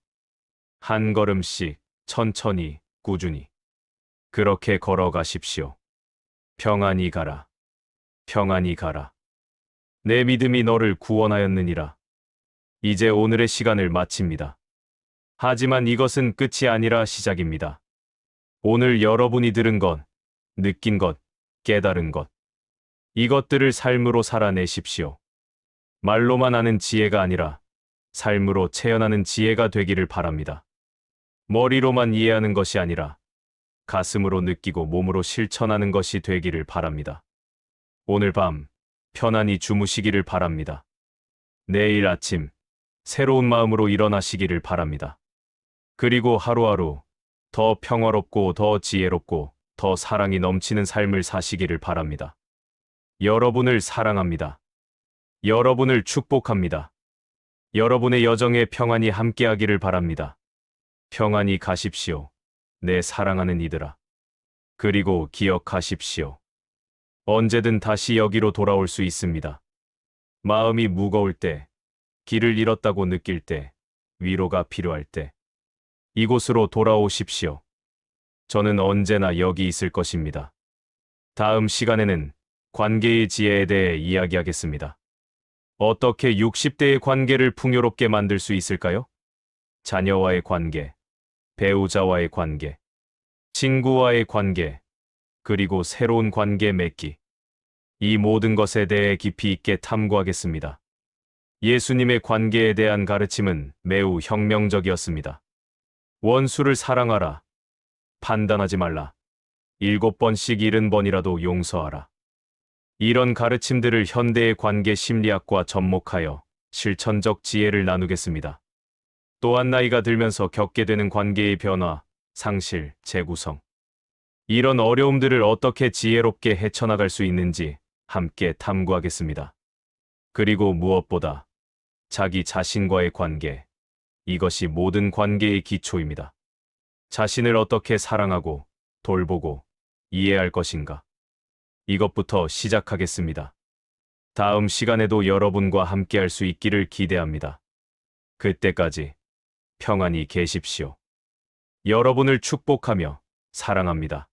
한 걸음씩, 천천히, 꾸준히. 그렇게 걸어가십시오. 평안히 가라. 평안히 가라. 내 믿음이 너를 구원하였느니라. 이제 오늘의 시간을 마칩니다. 하지만 이것은 끝이 아니라 시작입니다. 오늘 여러분이 들은 것, 느낀 것, 깨달은 것. 이것들을 삶으로 살아내십시오. 말로만 아는 지혜가 아니라 삶으로 체현하는 지혜가 되기를 바랍니다. 머리로만 이해하는 것이 아니라 가슴으로 느끼고 몸으로 실천하는 것이 되기를 바랍니다. 오늘 밤 편안히 주무시기를 바랍니다. 내일 아침 새로운 마음으로 일어나시기를 바랍니다. 그리고 하루하루 더 평화롭고 더 지혜롭고 더 사랑이 넘치는 삶을 사시기를 바랍니다. 여러분을 사랑합니다. 여러분을 축복합니다. 여러분의 여정에 평안히 함께하기를 바랍니다. 평안히 가십시오. 내 사랑하는 이들아. 그리고 기억하십시오. 언제든 다시 여기로 돌아올 수 있습니다. 마음이 무거울 때, 길을 잃었다고 느낄 때, 위로가 필요할 때, 이곳으로 돌아오십시오. 저는 언제나 여기 있을 것입니다. 다음 시간에는 관계의 지혜에 대해 이야기하겠습니다. 어떻게 60대의 관계를 풍요롭게 만들 수 있을까요? 자녀와의 관계, 배우자와의 관계, 친구와의 관계, 그리고 새로운 관계 맺기. 이 모든 것에 대해 깊이 있게 탐구하겠습니다. 예수님의 관계에 대한 가르침은 매우 혁명적이었습니다. 원수를 사랑하라. 판단하지 말라. 7번씩 70번이라도 용서하라. 이런 가르침들을 현대의 관계 심리학과 접목하여 실천적 지혜를 나누겠습니다. 또한 나이가 들면서 겪게 되는 관계의 변화, 상실, 재구성. 이런 어려움들을 어떻게 지혜롭게 헤쳐나갈 수 있는지 함께 탐구하겠습니다. 그리고 무엇보다 자기 자신과의 관계, 이것이 모든 관계의 기초입니다. 자신을 어떻게 사랑하고 돌보고 이해할 것인가? 이것부터 시작하겠습니다. 다음 시간에도 여러분과 함께할 수 있기를 기대합니다. 그때까지 평안히 계십시오. 여러분을 축복하며 사랑합니다.